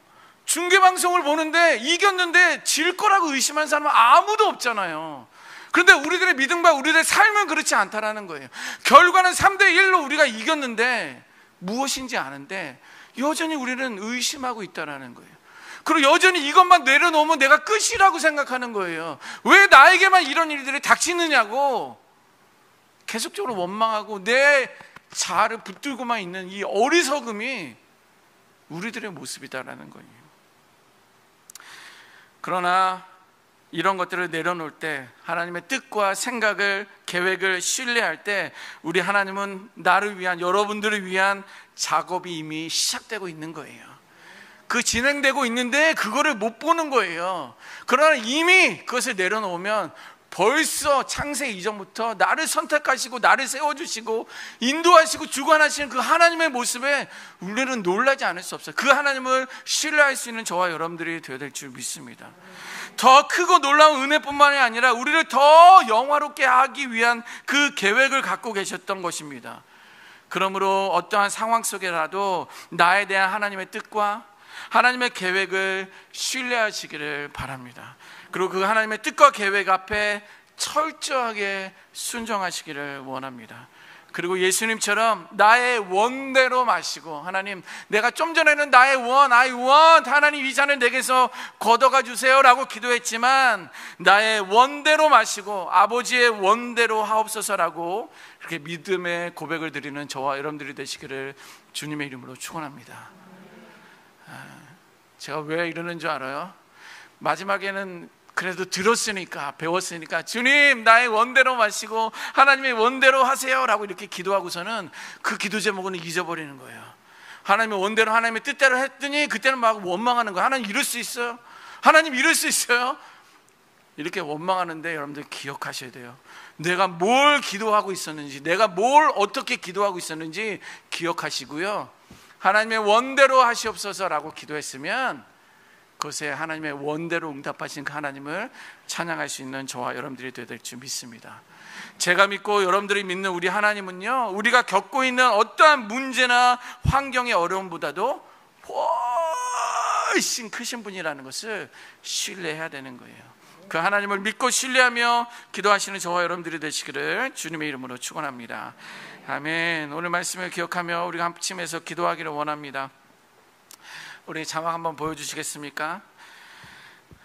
중계방송을 보는데 이겼는데 질 거라고 의심하는 사람은 아무도 없잖아요. 그런데 우리들의 믿음과 우리들의 삶은 그렇지 않다라는 거예요. 결과는 3대1로 우리가 이겼는데 무엇인지 아는데 여전히 우리는 의심하고 있다라는 거예요. 그리고 여전히 이것만 내려놓으면 내가 끝이라고 생각하는 거예요. 왜 나에게만 이런 일들이 닥치느냐고 계속적으로 원망하고 내 자아를 붙들고만 있는 이 어리석음이 우리들의 모습이다라는 거예요. 그러나 이런 것들을 내려놓을 때, 하나님의 뜻과 생각을, 계획을 신뢰할 때 우리 하나님은 나를 위한, 여러분들을 위한 작업이 이미 시작되고 있는 거예요. 그 진행되고 있는데 그거를 못 보는 거예요. 그러나 이미 그것을 내려놓으면 벌써 창세 이전부터 나를 선택하시고 나를 세워주시고 인도하시고 주관하시는 그 하나님의 모습에 우리는 놀라지 않을 수 없어요. 그 하나님을 신뢰할 수 있는 저와 여러분들이 되어야 될 줄 믿습니다. 더 크고 놀라운 은혜뿐만이 아니라 우리를 더 영화롭게 하기 위한 그 계획을 갖고 계셨던 것입니다. 그러므로 어떠한 상황 속에라도 나에 대한 하나님의 뜻과 하나님의 계획을 신뢰하시기를 바랍니다. 그리고 그 하나님의 뜻과 계획 앞에 철저하게 순종하시기를 원합니다. 그리고 예수님처럼 나의 원대로 마시고, 하나님 내가 좀 전에는 나의 원, I want, 하나님 이 잔을 내게서 걷어가 주세요 라고 기도했지만 나의 원대로 마시고 아버지의 원대로 하옵소서라고 그렇게 믿음의 고백을 드리는 저와 여러분들이 되시기를 주님의 이름으로 축원합니다. 제가 왜 이러는 줄 알아요? 마지막에는 그래도 들었으니까, 배웠으니까 주님 나의 원대로 마시고 하나님의 원대로 하세요 라고 이렇게 기도하고서는 그 기도 제목은 잊어버리는 거예요. 하나님의 원대로 하나님의 뜻대로 했더니 그때는 막 원망하는 거예요. 하나님 이럴 수 있어요? 하나님 이럴 수 있어요? 이렇게 원망하는데 여러분들 기억하셔야 돼요. 내가 뭘 기도하고 있었는지, 내가 뭘 어떻게 기도하고 있었는지 기억하시고요, 하나님의 원대로 하시옵소서라고 기도했으면 그것에 하나님의 원대로 응답하신 그 하나님을 찬양할 수 있는 저와 여러분들이 되어야 될 줄 믿습니다. 제가 믿고 여러분들이 믿는 우리 하나님은요, 우리가 겪고 있는 어떠한 문제나 환경의 어려움보다도 훨씬 크신 분이라는 것을 신뢰해야 되는 거예요. 그 하나님을 믿고 신뢰하며 기도하시는 저와 여러분들이 되시기를 주님의 이름으로 축원합니다. 아멘. 오늘 말씀을 기억하며 우리가 합심해서 기도하기를 원합니다. 우리 자막 한번 보여주시겠습니까?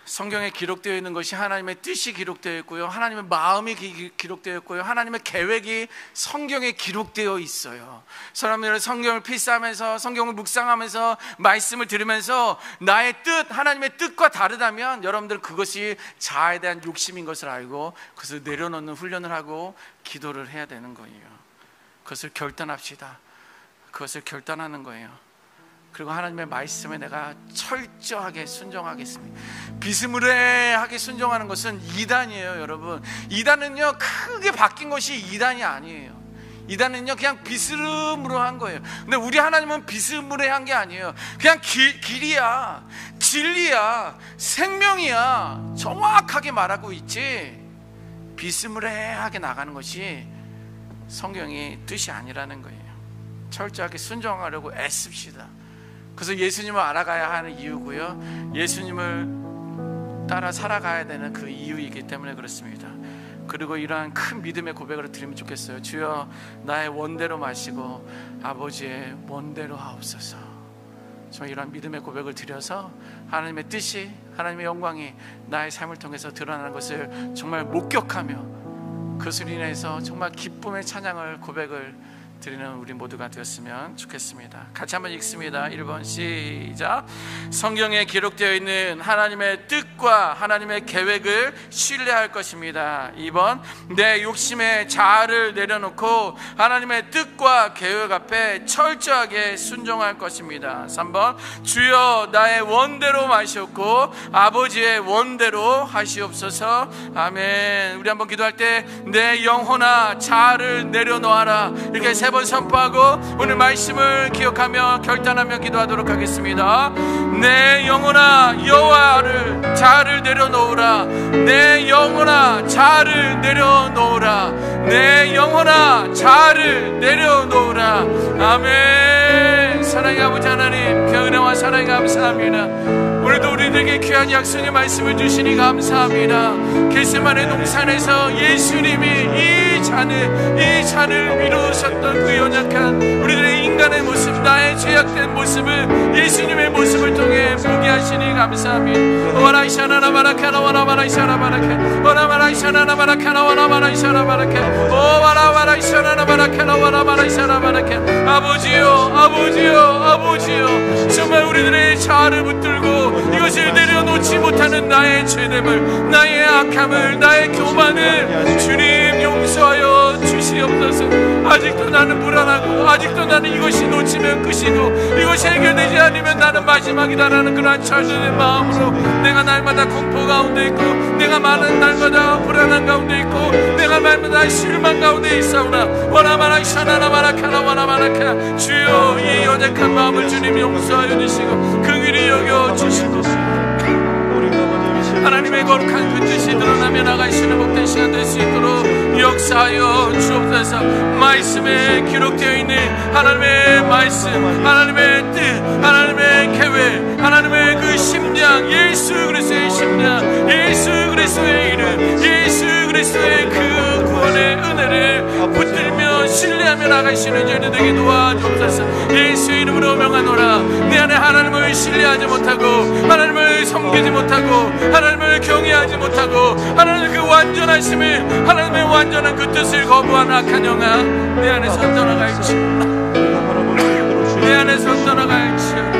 성경에 기록되어 있는 것이 하나님의 뜻이 기록되어 있고요, 하나님의 마음이 기록되어 있고요, 하나님의 계획이 성경에 기록되어 있어요. 사람들은 성경을 필사하면서, 성경을 묵상하면서, 말씀을 들으면서 나의 뜻, 하나님의 뜻과 다르다면 여러분들 그것이 자아에 대한 욕심인 것을 알고 그것을 내려놓는 훈련을 하고 기도를 해야 되는 거예요. 그것을 결단합시다. 그것을 결단하는 거예요. 그리고 하나님의 말씀에 내가 철저하게 순종하겠습니다. 비스무리하게 순종하는 것은 이단이에요, 여러분. 이단은요, 크게 바뀐 것이 이단이 아니에요. 이단은요, 그냥 비스무리한 거예요. 근데 우리 하나님은 비스무리한 게 아니에요. 그냥 길이야, 진리야, 생명이야, 정확하게 말하고 있지, 비스무리하게 나가는 것이 성경의 뜻이 아니라는 거예요. 철저하게 순종하려고 애씁시다. 그래서 예수님을 알아가야 하는 이유고요, 예수님을 따라 살아가야 되는 그 이유이기 때문에 그렇습니다. 그리고 이러한 큰 믿음의 고백을 드리면 좋겠어요. 주여, 나의 원대로 마시고 아버지의 원대로 하옵소서. 정말 이러한 믿음의 고백을 드려서 하나님의 뜻이, 하나님의 영광이 나의 삶을 통해서 드러나는 것을 정말 목격하며 그것을 인해서 정말 기쁨의 찬양을, 고백을 드리는 우리 모두가 되었으면 좋겠습니다. 같이 한번 읽습니다. 1번 시작. 성경에 기록되어 있는 하나님의 뜻과 하나님의 계획을 신뢰할 것입니다. 2번, 내 욕심의 자아를 내려놓고 하나님의 뜻과 계획 앞에 철저하게 순종할 것입니다. 3번, 주여 나의 원대로 마시옵고 아버지의 원대로 하시옵소서. 아멘. 우리 한번 기도할 때 내 영혼아 자아를 내려놓아라, 이렇게 3번 선포하고 오늘 말씀을 기억하며 결단하며 기도하도록 하겠습니다. 내 영혼아 여호와를 자아를 내려놓으라. 내 영혼아 자아를 내려놓으라. 내 영혼아 자아를 내려놓으라. 아멘. 사랑의 아버지 하나님, 그 은혜와 사랑에 감사합니다. 오늘도 우리들에게 귀한 약속의 말씀을 주시니 감사합니다. 겟세마네 동산에서 예수님이 이 잔을 이루셨던 그 연약한 우리들의 인간의 모습, 나의 죄악된 모습을 예수님의 모습을 통해 보게 하시니 감사합니다. 오라이샤나나 바라카나 와라바라이샤나 바라카 오라바라이샤나나 바라카나 와라바라이샤나 바라카 오와라바라이샤나나 바라카나 와라바라이샤나 바라카 아버지요, 아버지요, 아버지요, 정말 우리들의 자아를 붙들고 이것을 내려놓지 못하는 나의 죄됨을, 나의 악함을, 나의 교만을 주님 용서하여 주시옵소서. 아직도 나는 불안하고 아직도 나는 이것이 놓치면 끝이고 이것이 해결되지 않으면 나는 마지막이다라는 그런 절절의 마음으로 내가 날마다 공포 가운데 있고 내가 많은 날마다 불안한 가운데 있고 내가 날마다 실망 가운데 있사오나 와라마라 샤나나 마라카나 와라마라카 주여 이 연약한 마음을 주님 용서하여 주시고 긍휼히 여겨 주시고 하나님의 거룩한 그 뜻이 드러나며 나가시는 복된 시간 될 수 있도록 역사하여 주옵소서. 말씀에 기록되어 있는 하나님의 말씀, 하나님의 뜻, 하나님의 계획, 하나님의 그 심장, 예수 그리스도의 심장, 예수 그리스도의 이름, 예수 그리스도의 그 구원의 은혜를 붙들며 신뢰하며 나가시는 저희들 되게 도와주옵소서. 예수의 이름으로 명하노라. 내 안에 하나님을 신뢰하지 못하고 하나님을 섬기지 못하고 하나님을 경외하지 못하고 하나님의 그 완전하심을, 하나님의 완전한 그 뜻을 거부한 악한 영아 내 안에서 떠나갈지어다. 내 안에서 떠나갈지어다.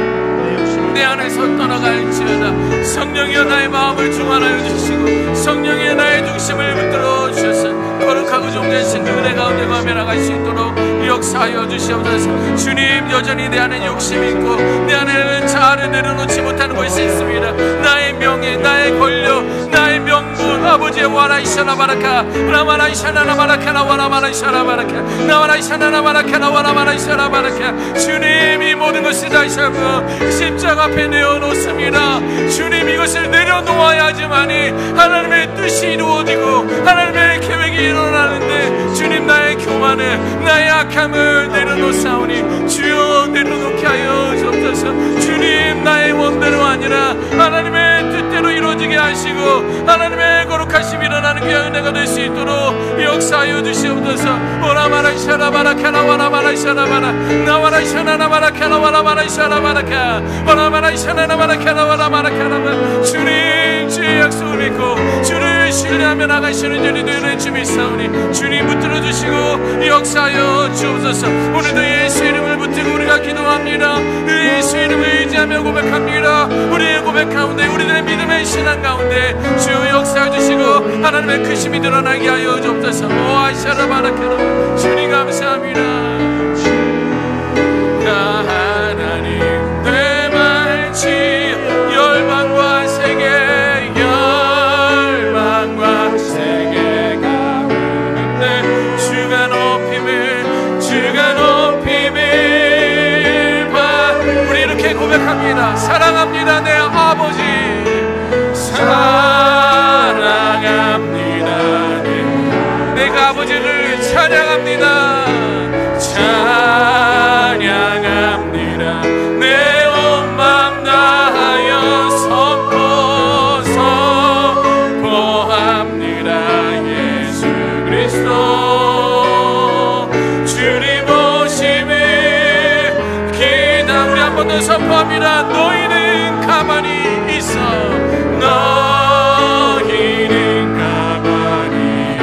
내 안에서 떠나갈지어다. 성령이여 나의 마음을 충만하여 주시고 성령이여 나의 중심을 붙들어 주셔서 거룩하고 종되신 그 은혜 가운데 마음에 나갈 수 있도록 역사하여 주시옵소서. 주님, 여전히 내 안에 욕심이 있고 내 안에는 자아를 내려놓지 못하는 것이 있습니다. 나의 명예, 나의 권력, 나의 명분, 아버지의 와라이샤나 바라카 라마라이샤나 바라카나 와라마라이샤나 바라카 나와라이샤나 바라카나 와라마라이샤나 바라카 주님, 이 모든 것을 다시 한번 십자가 앞에 내어놓습니다. 주님, 이것을 내려놓아야지만이 하나님의 뜻이 이루어지고 하나님의 계획이 일어나는데 주님, 나의 교만을, 나의 악함을 내려놓사오니 주여 내려놓게 하여 주옵소서. 주님, 나의 원대로 아니라 하나님의 뜻대로 이루어지게 하시고 하나님의 거룩하심이 일어나는 귀한 은혜가 될 수 있도록 역사하여 주시옵소서. 오라마라이샤나 바라카나 와라마라이샤나 바라 나와라이샤나 바라카나 와라마라이샤나 바라카 오라마라이샤나 바라카나 와라마라카나 주님, 주의 약속을 믿고 주를 신뢰하며 나가시는 저리 되는 주 믿사오니 주님 붙들어 주시고 역사하여 주옵소서. 오늘도 예수 이름을 붙들고 우리가 기도합니다. 예수 이름을 의지하며 고백합니다. 우리의 고백 가운데 우리들의 믿음의 신앙 가운데 주 역사해 주시고 하나님의 크심이 드러나게 하여 주옵소서. 오 아샤라바라케로 주님 감사합니다. 하나님 되말치 열방과 세계 열방과 세계가 부르는데 주가 높임을 우리 이렇게 고백합니다. 사랑합니다 내 아버지 사랑합니다 내가 아버지를 찬양합니다. 찬양합니다 내 온 맘 다하여 선포합니다. 예수 그리스도 주님 오심을 기다. 우리 한 번 더 선포합니다. 너희는 가만히 있어 너희는 가만히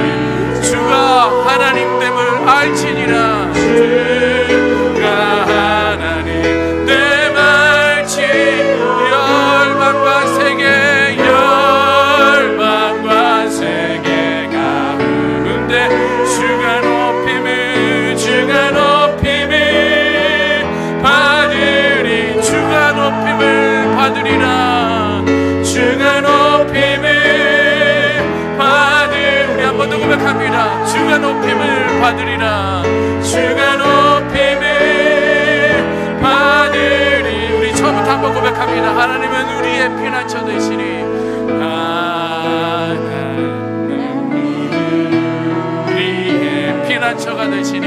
주가 하나님됨을 알지니라. 주가 하나님 되말치 열방과 세계 열방과 세계가 부른데 주가 높임을 받으리. 주가 높임을 받으리라. 주가 높임을 받으리. 우리 한 번 더 고백합니다. 주가 높임을 받으리라. 주가 높임을 받으리. 우리 처음부터 한번 고백합니다. 하나님은 우리의 피난처 되시니 하나님은 우리의 피난처가 되시니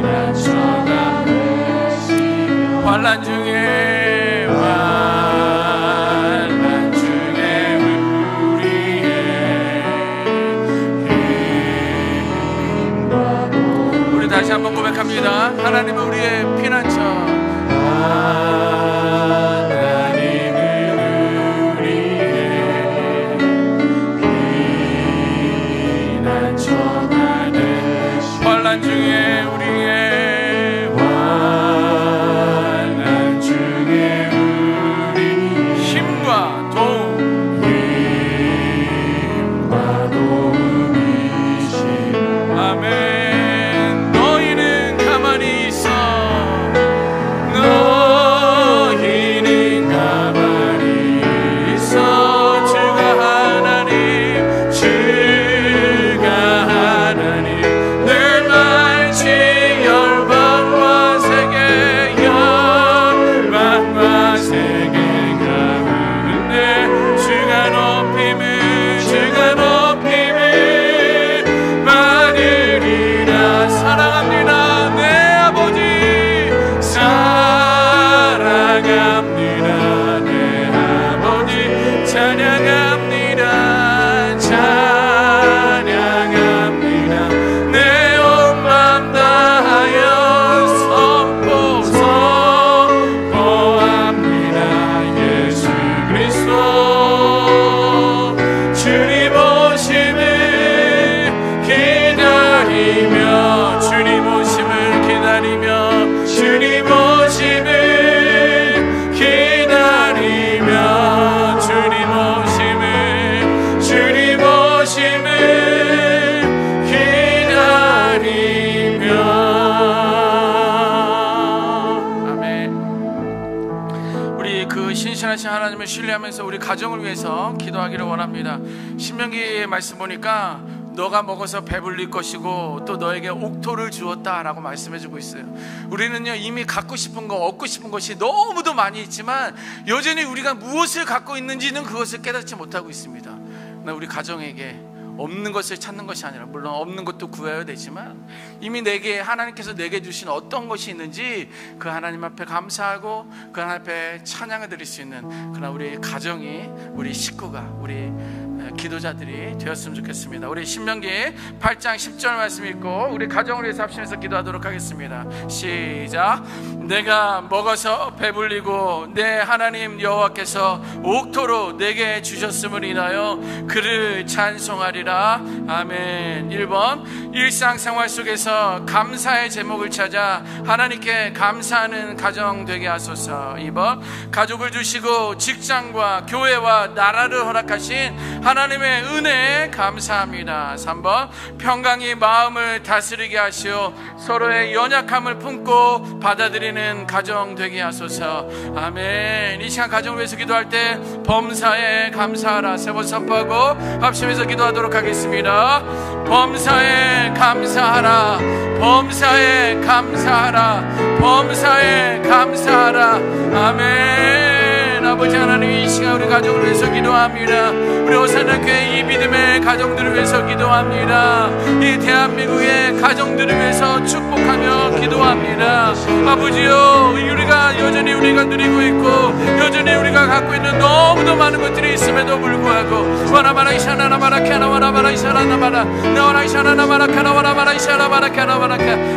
피난처가 되시니 환난 중에 우리 다시 한번 고백합니다. 하나님은 우리의 피난처. 하나님은 우리의 피난처가 되시니 환난 중에 우리의 환난 중에 우리 힘과 도움이시오. 아멘. 하나님을 신뢰하면서 우리 가정을 위해서 기도하기를 원합니다. 신명기의 말씀 보니까 너가 먹어서 배불릴 것이고 또 너에게 옥토를 주었다라고 말씀해주고 있어요. 우리는요 이미 갖고 싶은 거 얻고 싶은 것이 너무도 많이 있지만 여전히 우리가 무엇을 갖고 있는지는 그것을 깨닫지 못하고 있습니다. 우리 가정에게 없는 것을 찾는 것이 아니라, 물론 없는 것도 구해야 되지만 이미 내게 하나님께서 내게 주신 어떤 것이 있는지 그 하나님 앞에 감사하고 그 하나님 앞에 찬양을 드릴 수 있는 그러나 우리 가정이, 우리 식구가, 우리 기도자들이 되었으면 좋겠습니다. 우리 신명기 8장 10절 말씀 읽고 우리 가정을 위해서 합심해서 기도하도록 하겠습니다. 시작. 내가 먹어서 배불리고 내 하나님 여호와께서 옥토로 내게 주셨음을 인하여 그를 찬송하리라. 아멘. 1번, 일상생활 속에서 감사의 제목을 찾아 하나님께 감사하는 가정 되게 하소서. 2번, 가족을 주시고 직장과 교회와 나라를 허락하신 하나님의 은혜에 감사합니다. 3번, 평강이 마음을 다스리게 하시어 서로의 연약함을 품고 받아들이는 가정 되게 하소서. 아멘. 이 시간 가정을 위해서 기도할 때 범사에 감사하라 3번 선포하고 합심해서 기도하도록 하겠습니다. 범사에 감사하라, 범사에 감사하라, 범사에 감사하라. 아멘. 아버지 하나님, 이 시간 우리 가정을 위해서 기도합니다. 우리 호산나교회 이 믿음의 가정들을 위해서 기도합니다. 이 대한민국의 가정들을 위해서 축복하며 기도합니다. 아버지요, 우리가 여전히 우리가 누리고 있고 여전히 우리가 갖고 있는 너무도 많은 것들이 있음에도 불구하고 와라바라이샤나나바라카나 와라바라이샤나나바라 나와라이샤나나바라카나 와라바라이샤나바라카나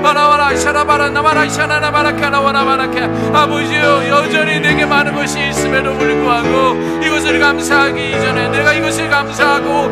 와라바라이샤나바라나바라이샤나나바라카나 와라바라카. 아버지요, 여전히 내게 많은 것이 있음에도 불구하고 이것을 감사하기 이전에, 내가 이것을 감사하고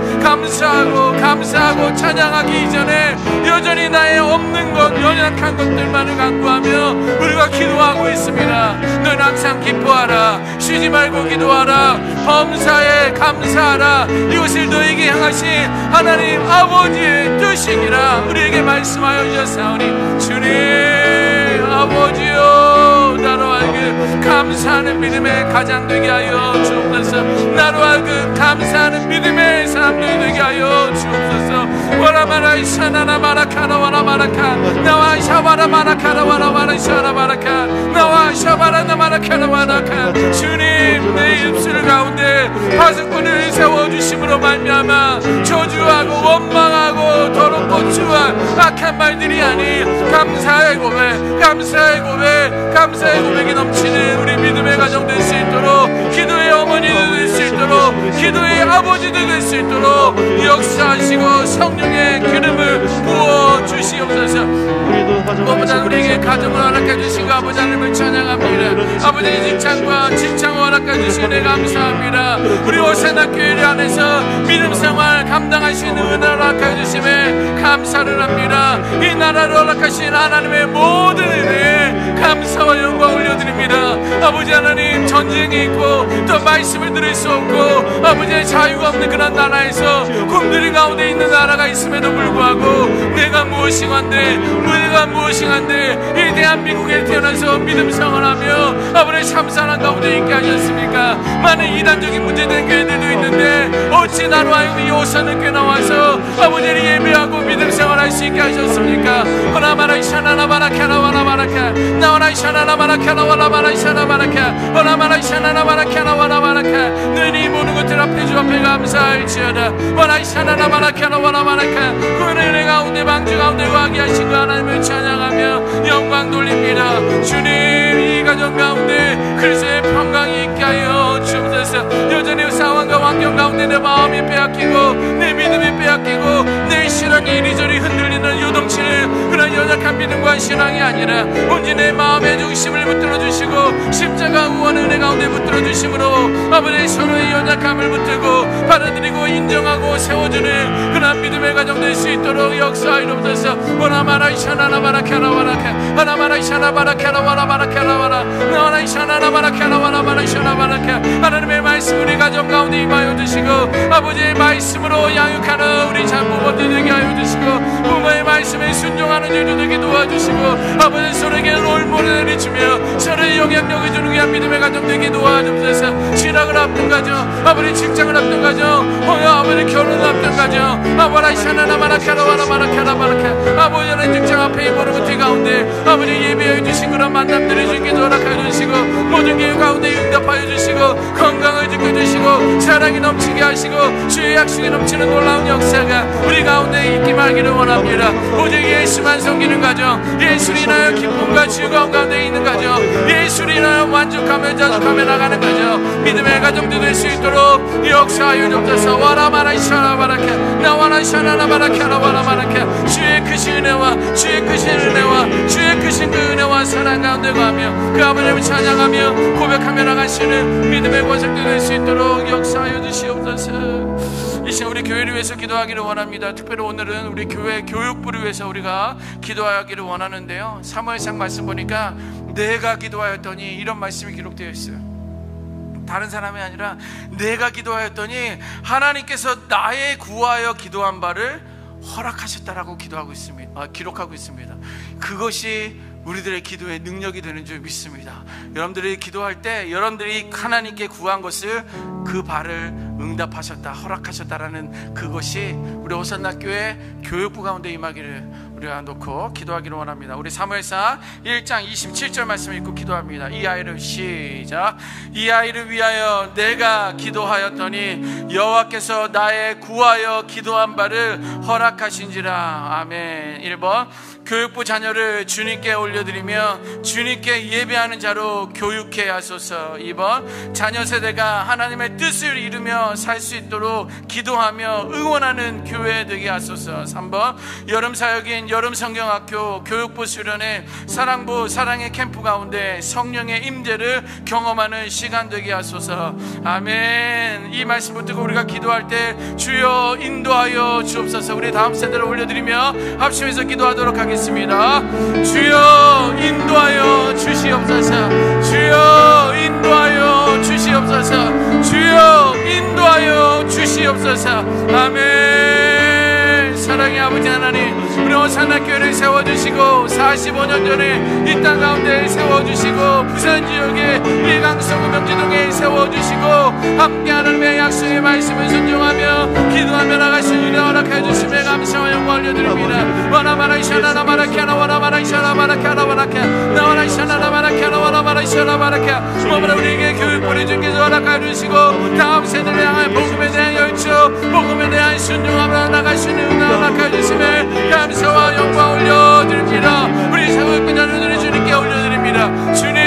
찬양하기 이전에 여전히 나의 없는 것, 연약한 것들만을 간구하며 우리가 기도하고 있습니다. 너는 항상 기뻐하라, 쉬지 말고 기도하라, 범사에 감사하라. 이것을 너에게 향하신 하나님 아버지의 뜻이니라 우리에게 말씀하여 주셨사오니 주님 아버지요, 나로 하여금 감사하는 믿음의 가장 되게 하여 주옵소서. 나로 하여금 감사하는 믿음의 사람들이 되게 하여 주옵소서. 와라마라이샤나나 마라카나 와라마라카 나와 샤바라 마라카나 와라마라 샤라바라카 나와 샤바라나 마라카나 와라카. 주님, 내 입술 가운데 파수꾼을 세워주심으로 말미암아 저주하고 원망하고 더럽고 추한 악한 말들이 아닌 감사의 고백, 감사의 고백, 감사의 고백이 넘치는 우리 믿음의 가정 될 수 있도록, 기도의 어머니들 될 수 있도록, 기도의 아버지들 될 수 있도록 역사하시고 성령의 기름을 부어주시옵소서. 무엇보다 우리에게 가정을 허락해 주시고 아버지 하나님을 찬양합니다. 아버지의 직장과 직장을 허락해 주시니 감사합니다. 우리 호세나교회 안에서 믿음 생활 감당하시는 은혜를 허락해 주심에 감사를 합니다. 이 나라를 허락하신 하나님의 모든 은혜에 감사와 영광 올려드립니다. 아버지 하나님, 전쟁이 있고 또 말씀을 들을 수 없고 아버지의 자유가 없는 그런 나라에서 굶주린 가운데 있는 나라가 있음에도 불구하고 내가 무엇인가인데 이 대한민국에 태어나서 믿음 생활하며 아버지의 참사랑 가운데 있게 하셨습니까? 많은 이단적인 문제된 교회들도 있는데 어찌 나로 하여금 이 호산나교회 나와서 아버지를 예배하고 믿음 생활할 수 있게 하셨습니까? 호라마라이샤나나바라카나 와라바라카 나와라이샤나나바라카나 와라바라이샤나바라카 호라마라이샤나나바라카나 와라바라카. 늘 이 모든 것들 앞에 주 앞에 감사할지어다. 와라이샤나나바라카나 와라바라카. 그 은혜 가운데 방주 가운데 거하게 하신 그 하나님을 찬양하며 영광 돌립니다. 주님, 이 가정 가운데 그리스도의 평강이 있게 하여 주옵소서. 여전히 상황과 환경 가운데 내 마음이 빼앗기고 내 믿음이 빼앗기고 내 신앙이 이리저리 흔들리는 요동치는 그런 연약한 믿음과 신앙이 아니라 온전히 내 마음의 중심을 붙들어 주시고 십자가 우원 은혜 가운데 붙들어 주심으로 아버지 서로의 연약함을 붙들고 받아들이고 인정하고 세워주는 그런 믿음의 가정 될 수 있도록 역사하옵소서. 오라마라이샤나나바라카라와라카 하나마라이샤나바라카라와라바라카라와라 나와라이샤나나바라카라와라바라이샤나바라카. 하나님의 말씀 우리 가정 가운데 임하여 주시고 아버지의 말씀으로 양육하는 우리 부모들 되게 하여 주시고 부모의 말씀에 순종하는 일도 되게 도와주시고 아버지 서로에게 롤모델을 주며 서로의 영향력을 주는 귀한 믿음의 가정 되게 도와주옵소서. 신학을 앞둔 가정, 아버지 직장을 앞둔 가정, 아버지 결혼을 앞둔 가정, 아바라이샤나나바라카라와라바라카라바라카 아버지는 직장 앞에 모든 것들 가운데 아버지 예배해 주신 그런 만남들을 주께 허락하여 주시고 모든 교회 가운데 응답하여 주시고 건강을 주게 주시고 사랑이 넘치게 하시고 주의 약속이 넘치는 놀라운 역사가 우리 가운데 있기만 살아가기를 원합니다. 오직 예수만 섬기는 가정, 예수를 인하여 기쁨과 즐거움 가운데 있는 가정, 예수를 인하여 만족하며 자족하며 나가는 가정, 믿음의 가정도 될 수 있도록 역사하여 주옵소서. 와라마라이샤라바라케 나와라이샤라바라케라바라바라케 주의 크신 은혜와 주의 크신 은혜와 주의 크신 그 은혜와 사랑 가운데 가며 그 아버지를 찬양하며 고백하며 나가시는 믿음의 권속도 될 수 있도록 역사하여 주시옵소서. 이 시간 우리 교회를 위해서 기도하기를 원합니다. 특별히 오늘은 우리 교회 교육부를 위해서 우리가 기도하기를 원하는데요, 사무엘상 말씀 보니까 내가 기도하였더니 이런 말씀이 기록되어 있어요. 다른 사람이 아니라 내가 기도하였더니 하나님께서 나의 구하여 기도한 바를 허락하셨다라고 기록하고 있습니다. 그것이 우리들의 기도의 능력이 되는 줄 믿습니다. 여러분들이 기도할 때 여러분들이 하나님께 구한 것을 그 바를 응답하셨다, 허락하셨다라는 그것이 우리 호산나교회 교육부 가운데 임하기를 우리가 놓고 기도하기를 원합니다. 우리 사무엘상 1장 27절 말씀 읽고 기도합니다. 이 아이를 시작. 이 아이를 위하여 내가 기도하였더니 여호와께서 나의 구하여 기도한 바를 허락하신지라. 아멘. 1번 교육부 자녀를 주님께 올려드리며 주님께 예배하는 자로 교육해 하소서. 2번 자녀 세대가 하나님의 뜻을 이루며 살 수 있도록 기도하며 응원하는 교회 되게 하소서. 3번 여름 사역인 여름 성경학교 교육부 수련회 사랑부 사랑의 캠프 가운데 성령의 임재를 경험하는 시간 되게 하소서. 아멘. 이 말씀 붙들고 우리가 기도할 때 주여 인도하여 주옵소서. 우리 다음 세대를 올려드리며 합심해서 기도하도록 하겠습니다. 주여 인도하여 주시옵소서. 주여 인도하여 주시옵소서. 주여 인도하여 주시옵소서. 아멘. 사랑의 아버지 하나님, 우리 호산나교회를 세워주시고 45년 전에 이 땅 가운데 세워주시고 부산 지역의 일강서구 명지동에 세워주시고 함께 하나님의 약속의 말씀을 순종하며 기도하며 나가신 일에 허락해 주심에 감사와 영광 올려드립니다. 와라마라이샤나나마라케나 와라마라이샤나마라케나와라케 나와라이샤나나마라케나 와라마라이샤나마라케 주님으로 우리에게 교육부를 주께서 허락해 주시고 다음 세대를 향한 복음에 대한 열정, 복음에 대한 순종하며 나가시는 은혜 허락해 주심에 감사와 영광 올려드립니다. 우리 사역꾼 자녀들을 주님께 올려드립니다. 주님,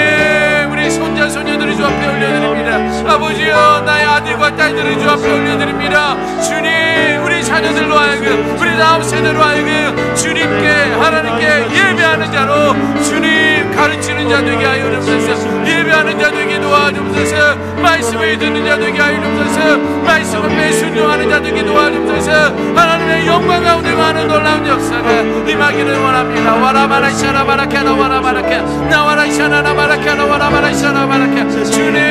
우리 손자 손녀들을 주 앞에 올려드립니다. 아버지여, 나의 아들과 딸들을 주 앞에 올려드립니다. 주님, 우리 자녀들로 하여금 우리 다음 세대로 하여금 주님께 하나님께 예배하는 자로 주님 가르치는 자 되게 하여 주옵소서. 예배하는 자 되게 도와주옵소서. 말씀을 듣는 자 되게 하여 주옵소서. 말씀 앞에 순종하는 자 되게 도와주옵소서. 하나님의 영광 가운데 많은 놀라운 역사가 임하기를 원합니다. 와라마라샤라바라케나 와라마라케 나와라샤나나마라케나 와라마라샤나마라케 주님,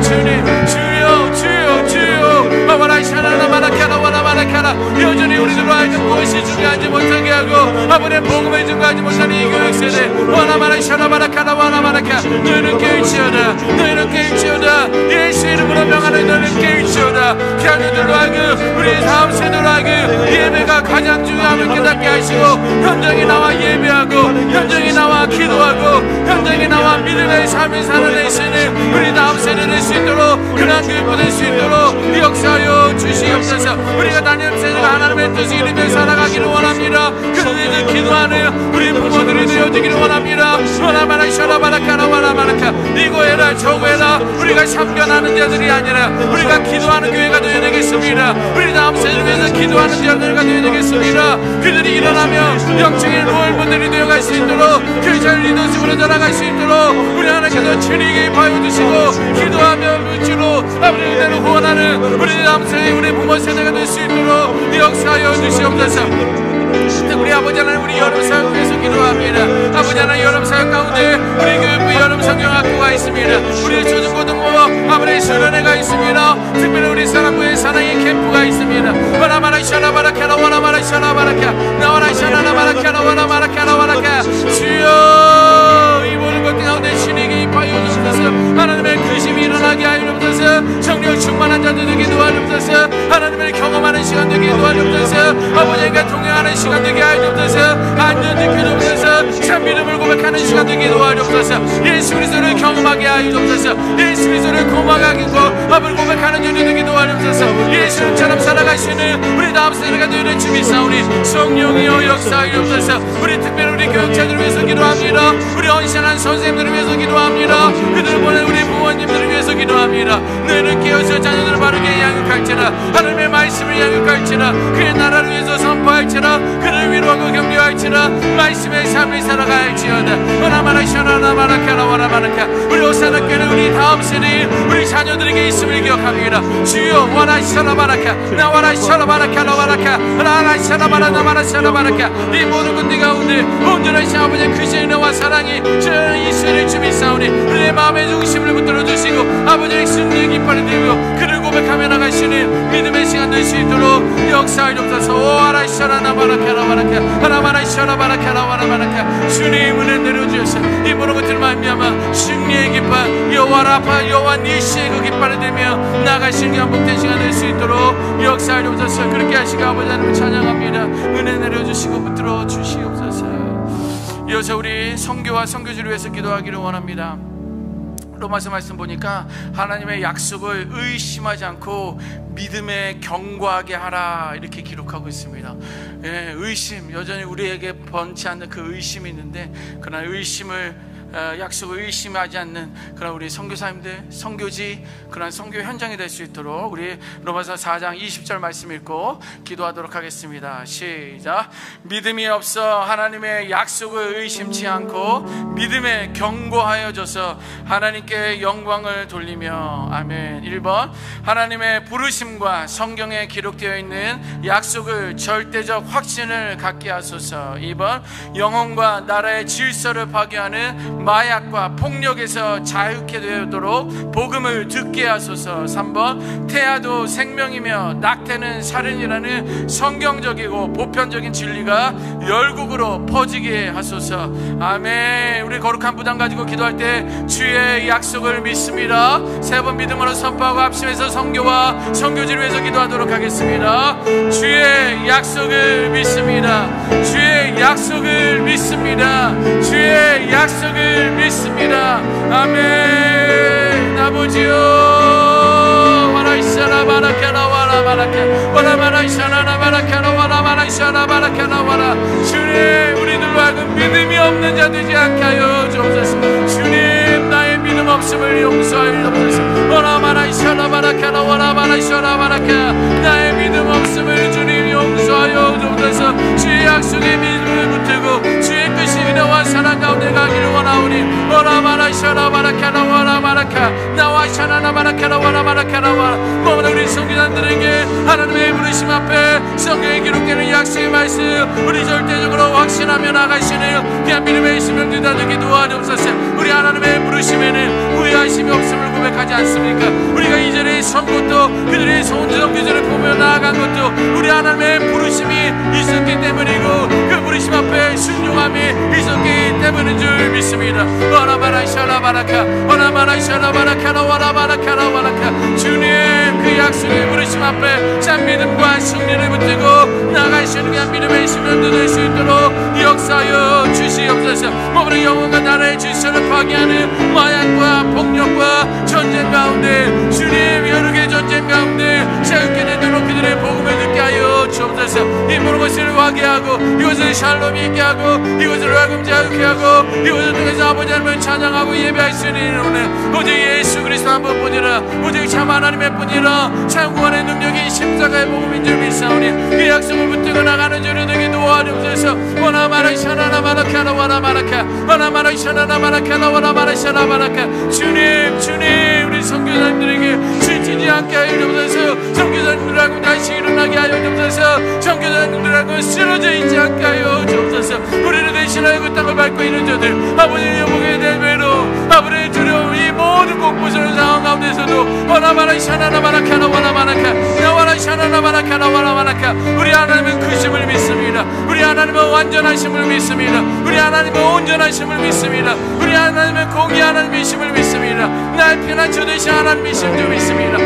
주님, 주여, 주여, 주여. 와라샤나나마라케나 와라마라케나 여전히 우리들로 하여금 무엇이 중요한지 못하게 하고 아버지의 복음을 증거하지 못하는 이 교육세대 와라마라샤나마라케나 와라마라케 너희는 깨우치어다, 너희는 깨우치어다. 예수 이름으로 명하는 너희는 깨우치어다. 자녀들로 하여금 우리 다음 세대로 하여금 예배가 가장 중요함을 깨닫게 하시고 현장에 나와 예배하고 현장에 나와 기도하고 현장에 나와 믿음의 삶을 살아내시는 우리 다음 세대 될 수 있도록 그러한 교육부 될 수 있도록 역사하여 주시옵소서. 우리가 다니는 세대가 하나님의 뜻을 이루며 살아가기를 원합니다. 그들이 기도하는 우리 부모들이 되어지기를 원합니다. 와라마라샤라바라카라 와라마라카 이거 해라 저거 해라 우리가 참견하는 자들이 아니라 우리가 기도하는 교회가 되어야 되겠습니다. 우리 다음 세대를 위해서 기도하는 자들가 되어야 되겠습니다. 그들이 일어나며 영적인 롤모델이 되어갈 수 있도록 교회를 리더십으로 자라갈 수 있도록 우리 하나님께서 주님에게 임하여 주시고 기도하며 물질로 아버지의 은혜로 후원하는 우리 다음 세대 우리 부모 세대가 될 수 있도록 역사하여 주시옵소서. 우리 아버지 하나님, 우리 여름 사역 위해서 기도합니다. 아버지 하나님, 여름 사역 가운데 우리 교육부 여름 성경학교가 있습니다. 우리 초중고등부 아버지 수련회가 있습니다. 특별히 우리 사랑부의 사랑의 캠프가 있습니다. 와라마라샤라바라케라 와라마라샤라바라케 나와라샤라바라케라 와라마라케라바라케 주여, 이 모든 것 가운데 신에게 임하여 주옵소서. 하나님의 근심이 일어나게 하여 주옵소서. 성령 충만한 자들 되게 도와주옵소서. 하나님을 경험하는 시간 되게 도와주옵소서. 아버지가 동행하는 시간 되게 하여 주옵소서. 안전 지켜 주옵소서. 참 믿음을 고백하는 시간 되게 도와주옵소서. 예수 그리스도를 경험하게 하여 주옵소서. 예수 그리스도를 고막하게 앞을 고백하는 자들 되게 도와주옵소서. 예수님처럼 살아가시는 우리 다음 세대가 되는 주 믿사오니 성령이여 역사하여 주옵소서. 우리 특별히 우리 교육자들을 위해서 기도합니다. 우리 헌신한 선생님들을 위해서 기도합니다. 그들을 보낸 우리 부모님들을 위해서 기도합니다. 너희는 깨어서 자녀들을 바르게 양육할지라. 하나님의 말씀을 양육할지라. 그의 나라를 위해서 선포할지라. 그를 위로하고 격려할지라. 말씀의 삶을 살아갈지어다. 와라마라 샤라라마라카라 와라마라카. 우리 오사나교는 우리 다음 세대에 우리 자녀들에게 있음을 기억합니다. 주여 와라 샤라바라카 나와라 샤라바라카라 와라카 라라 샤라바라 나마라 샤라바라카. 이 모든 군대 가운데 온전하신 아버지의 크신 은혜와 사랑이 저는 이 세대를 주미사오니 우리의 마음의 중심을 붙들어 주시고 아버지의 승리의 깃발을 들고 그를 고백하며 나가시는 믿음의 시간 될 수 있도록 역사해 주옵소서. 오아라 샤라나바라카라 와라카 하나마라 샤라바라카라 와라바라카. 주님 은혜 내려주셔서 이 모든 것들을 말미암아 승리의 깃발 여호와 라파 여호와 니시의 그 깃발을 들며 나가시는 게 반복된 시간 될 수 있도록 역사해 주옵소서. 그렇게 하시고 아버지 하나님을 찬양합니다. 은혜 내려주시고 붙들어 주시옵소서. 이어서 우리 선교와 선교지를 위해서 기도하기를 원합니다. 로마서 말씀 보니까 하나님의 약속을 의심하지 않고 믿음에 견고하게 하라 이렇게 기록하고 있습니다. 예, 의심, 여전히 우리에게 번치 않는 그 의심이 있는데 그러나 의심을 약속을 의심하지 않는 그런 우리 선교사님들, 선교지, 그런 선교 현장이 될 수 있도록 우리 로마서 4장 20절 말씀 읽고 기도하도록 하겠습니다. 시작. 믿음이 없어 하나님의 약속을 의심치 않고 믿음에 견고하여져서 하나님께 영광을 돌리며. 아멘. 1번 하나님의 부르심과 성경에 기록되어 있는 약속을 절대적 확신을 갖게 하소서. 2번 영혼과 나라의 질서를 파괴하는 마약과 폭력에서 자유케 되도록 복음을 듣게 하소서. 3번 태아도 생명이며 낙태는 살인이라는 성경적이고 보편적인 진리가 열국으로 퍼지게 하소서. 아멘. 우리 거룩한 부담 가지고 기도할 때 주의 약속을 믿습니다. 3번 믿음으로 선포하고 합심해서 선교와 선교지를 위해서 기도하도록 하겠습니다. 주의 약속을 믿습니다. 주의 약속을 믿습니다. 주의 약속을 믿습니다. 아멘. 아버지요 와라이샤라 바라카라 와라 바라카 와라 바라이샤라 바라카라 와라 바라이샤라 바라카라 와라. 주님 우리들로 하여금 믿음이 없는 자 되지 않게 하여 주옵소서. 주님 나의 믿음 없음을 용서하여 주옵소서. 와라 바라이샤라 바라카라 와라 바라이샤라 바라카. 나의 믿음 없음을 주님 용서하여 주옵소서. 주의 약속에 믿음을 붙들고 주의 뜻이 은혜와 사랑 가운데 가기를 원하오니. 와라 바라이샤라 바라카라 와라 바라카 나와 샤나나 바라카라 와라 바라카라 와라. 모든 우리 선교사들에게 하나님의 부르심 앞에 성경에 기록되는 약속의 말씀 우리 절대적으로 확신하며 나가시는 귀한 믿음의 심령들 다 되게 도와주옵소서. 우리 하나님의 부르심에는 후회하심이 없음을 고백하지 않습니까? 우리가 이전에 선 것도 그들의 선교제를 보며 나아간 것도 우리 하나님의 부르심이 있었기 때문이고 그 부르심 앞에 순종함이 있었기 때문인 줄 믿습니다. 와라바라이샤라 바라카 와라바라이샤라 바라카라 와라바라카라 와라카. 주님 그 약속의 부르심 앞에 참 믿음과 승리를 붙들고 나가시는 게 믿음의 심령도 될 수 있도록 역사하여 주시옵소서. 모든 영혼과 나라의 질서를 파괴하는 마약과 폭력과 전쟁 가운데 주님 여러 개의 전쟁 가운데 자유케 되도록 그들의 복음을 듣게 하여 주옵소서. 이 모든 것을 화기하고 이것을 샬롬이 있게 하고 이것을 하금 자유케 하고 이것을 통해서 아버지 하나님을 찬양하고 예배할 수 있는 오늘 오직 예수 그리스도 한 번뿐이라 오직 참 하나님의 뿐이라 참 구원의 능력이 십자가의 복음인 줄 믿사오니 그 약속을 붙들고 나가는 줄을 되게 도와주옵소서. 와나마라 샤나나 마라카나 와나마라카 와나마라 샤나나 마라카나 와나마라 샤나마라카. 주님 우리 선교사님들에게 지치지 않게 하여 주옵소서. 선교사님들하고 다시 일어나게 하여 주옵소서. 선교사님들하고 쓰러져 있지 않게 하여 주옵소서. 우리를 대신하여 그 땅을 밟고 있는 자들 아버지의 영광에 대한 외로 아버지의 두려움 이 모든 공포스러운 상황 가운데서도 와나마라 샤나나 마라카나 와나마라카 나와라 샤나나 마라카나 와나마라카. 우리 하나님은 크심을 믿습니다. 우리 하나님은 완전하심을 믿습니다. 우리 하나님은 온전하심을 믿습니다. 우리 하나님은 공의 하나님이심을 믿습니다. 나의 편한 주 되신 하나님이신 줄 믿습니다.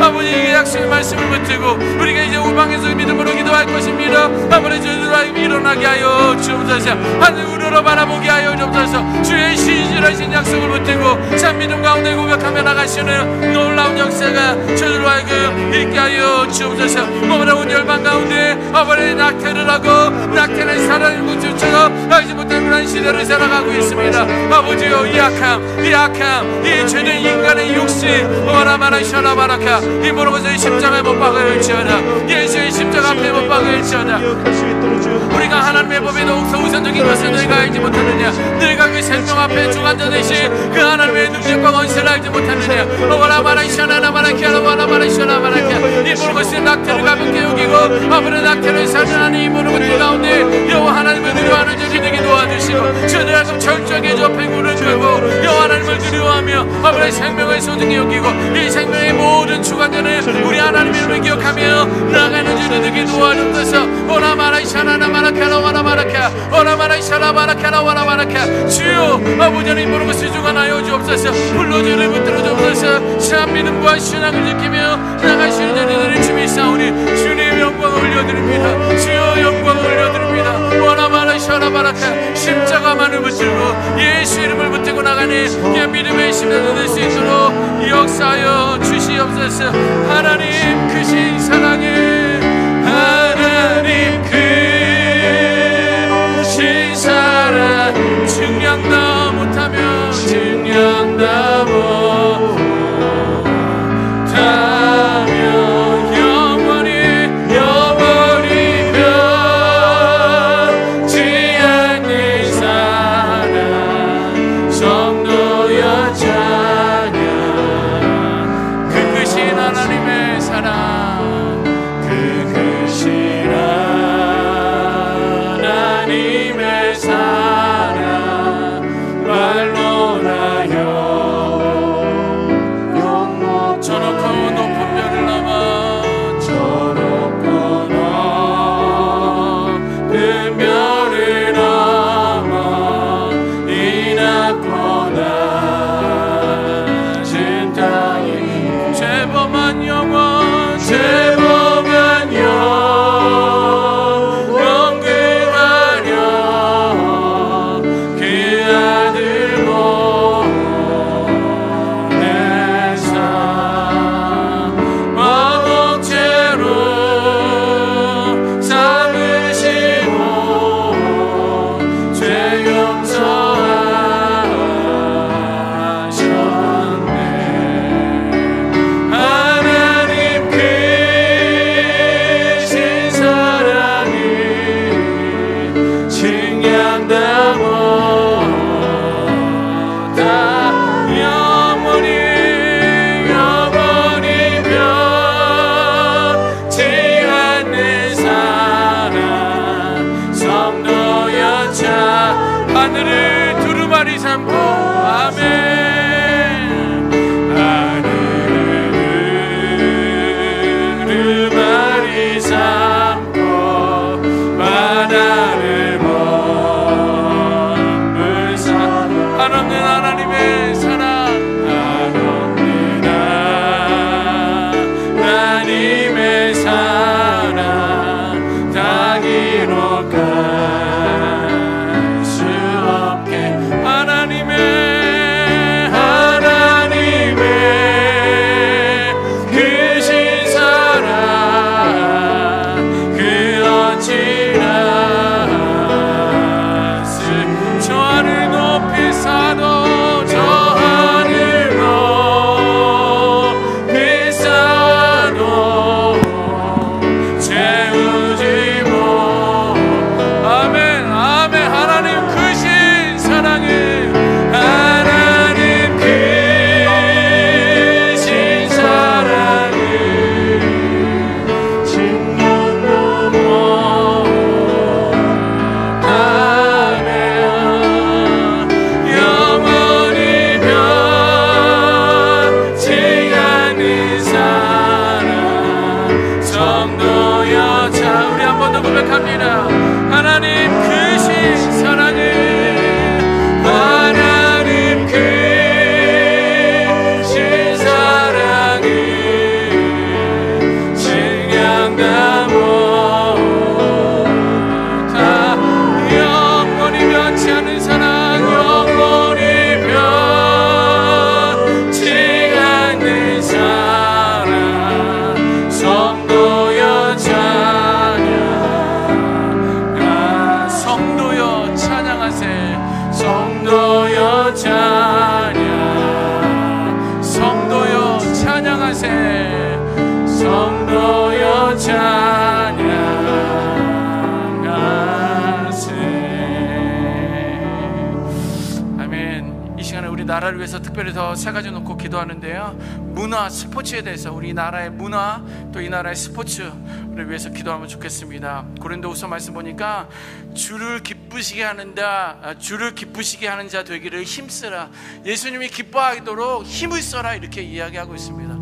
아버지 이 약속의 말씀을 붙들고 우리가 이제 우방에서 믿음으로 기도할 것입니다. 아버지 주님과 일어나게 하여 주옵소서. 하늘으로 바라보게 하여 주옵소서. 주의 신실하신 약속을 붙들고 참 믿음 가운데 고백하며 나가시는 놀라운 역사가 저들로 하여금 있게 하여 주옵소서. 어머나운 열방 가운데 아버지 낙태를 하고 낙태는 사랑의 무주처럼 알지 못하는 그런 시대를 살아가고 있습니다. 아버지여 이 악함 이 죄된 인간의 육신 오라마라샤라바라카 이 모든 것을 십자가에 못 박을지어다. 예수의 십자가 앞에 못 박을지어다. 우리가 하나님의 법에 더욱더 우선적인 것을 너희가 알지 못하느냐. 너희가 그 생명 앞에 중환자 되신 그 하나님의 능력과 권세를 알지 못하느냐. 오라마라샤라바라키아라바라마라샤라바라카 이 모든 것을 낙태를 가볍게 여기고 아버지 낙태를 살려하는 이 모든 것들 가운데 여호와 하나님을 두려워하는 자들이 되게 도와주시고 저들하고 철저하게 접해 무릎 꿇고 여호와 하나님을 두려워하며 아버지 생명을 소중히 여기고 이 생명의 모든 주관자는 우리 하나님의 이름을 기억하며 나가는 자들 되게 도와주옵소서. 오라마라샤라나마라카라와라마라카 오라마라샤라바라카라와라마라카 주여 아버지 하나님 모든 것을 주관하여 주옵소서. 불러주를 붙들어 주옵소서. 참 믿음과 신앙을 지키며 나가시는 자들을 주님 싸우니 주님 영광을 올려드립니다. 주여 영광을 올려드립니다. 오라마라샤라바라카 십자가만을 붙들고 예수 이름을 붙들고 나가니 그 믿음의 심장을 될 수 있도록 역사하여 주시옵소서. 하나님 크신 사랑에 하나님 크신 사랑 증량다 못하며 증량다 못하며 영원히 변치 않는 사랑 성도여 찬양. 그 크신 하나님의 사랑 나라를 위해서 특별히 더 세 가지 놓고 기도하는데요. 문화, 스포츠에 대해서 우리 나라의 문화 또 이 나라의 스포츠를 위해서 기도하면 좋겠습니다. 고린도후서 말씀 보니까 주를 기쁘시게 하는다, 주를 기쁘시게 하는 자 되기를 힘쓰라. 예수님이 기뻐하도록 힘을 써라, 이렇게 이야기하고 있습니다.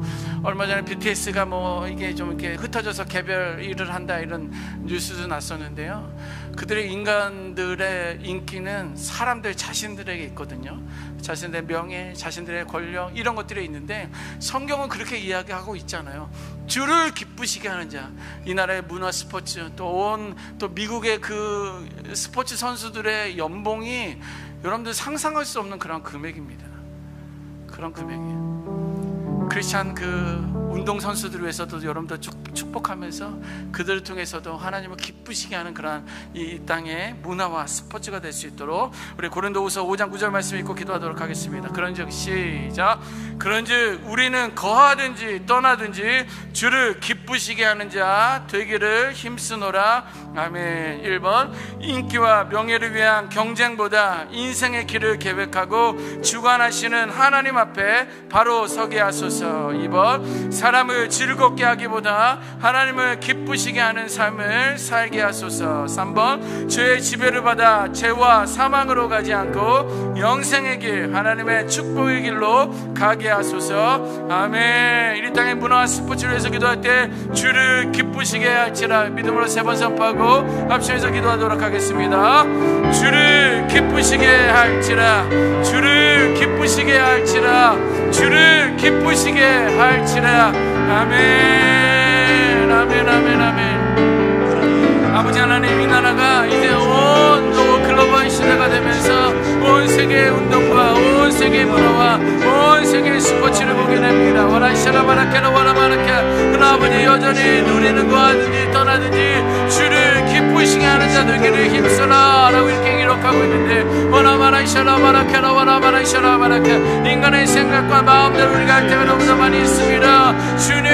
얼마 전에 BTS가 뭐 이게 좀 이렇게 흩어져서 개별 일을 한다, 이런 뉴스도 났었는데요. 그들의 인간들의 인기는 사람들 자신들에게 있거든요. 자신들의 명예, 자신들의 권력, 이런 것들이 있는데 성경은 그렇게 이야기하고 있잖아요. 주를 기쁘시게 하는 자. 이 나라의 문화, 스포츠, 또 미국의 그 스포츠 선수들의 연봉이 여러분들 상상할 수 없는 그런 금액입니다. 그런 금액이에요. 크리스찬 그 운동선수들을 위해서도 여러분들 축복하면서 그들을 통해서도 하나님을 기쁘시게 하는 그런 이 땅의 문화와 스포츠가 될 수 있도록 우리 고린도후서 5장 9절 말씀 읽고 기도하도록 하겠습니다. 그런즉 시작. 그런즉 우리는 거하든지 떠나든지 주를 기쁘시게 하는 자 되기를 힘쓰노라. 아멘. 1번 인기와 명예를 위한 경쟁보다 인생의 길을 계획하고 주관하시는 하나님 앞에 바로 서게 하소서. 2번 사람을 즐겁게 하기보다 하나님을 기쁘시게 하는 삶을 살게 하소서. 3번 죄의 지배를 받아 죄와 사망으로 가지 않고 영생의 길, 하나님의 축복의 길로 가게 하소서. 아멘. 이 땅의 문화와 스포츠를 위해서 기도할 때 주를 기쁘시게 할지라 믿음으로 3번 선포하고 합심해서 기도하도록 하겠습니다. 주를 기쁘시게 할지라, 주를 기쁘시게 할지라, 주를 기쁘시게 할지라. 아멘. 아멘. 아멘. 아멘. 아버지 하나님, 이 나라가 이제 온 글로벌 시대가 되면서 온 세계의 운동과 온 세계의 문화와 온 세계의 스포츠를 보게 됩니다. 와라샤라바라케라 와라바라케. 그러나 아버지 여전히 누리는 거하든지 떠나든지 주를 기쁘시게 하는 자 되기를 힘써라 라고 이렇게 기록하고 있는데, 와라바라샤라바라케라 와라바라샤라바라케. 인간의 생각과 마음대로 우리가 할 때가 너무나 많이 있습니다. 주님,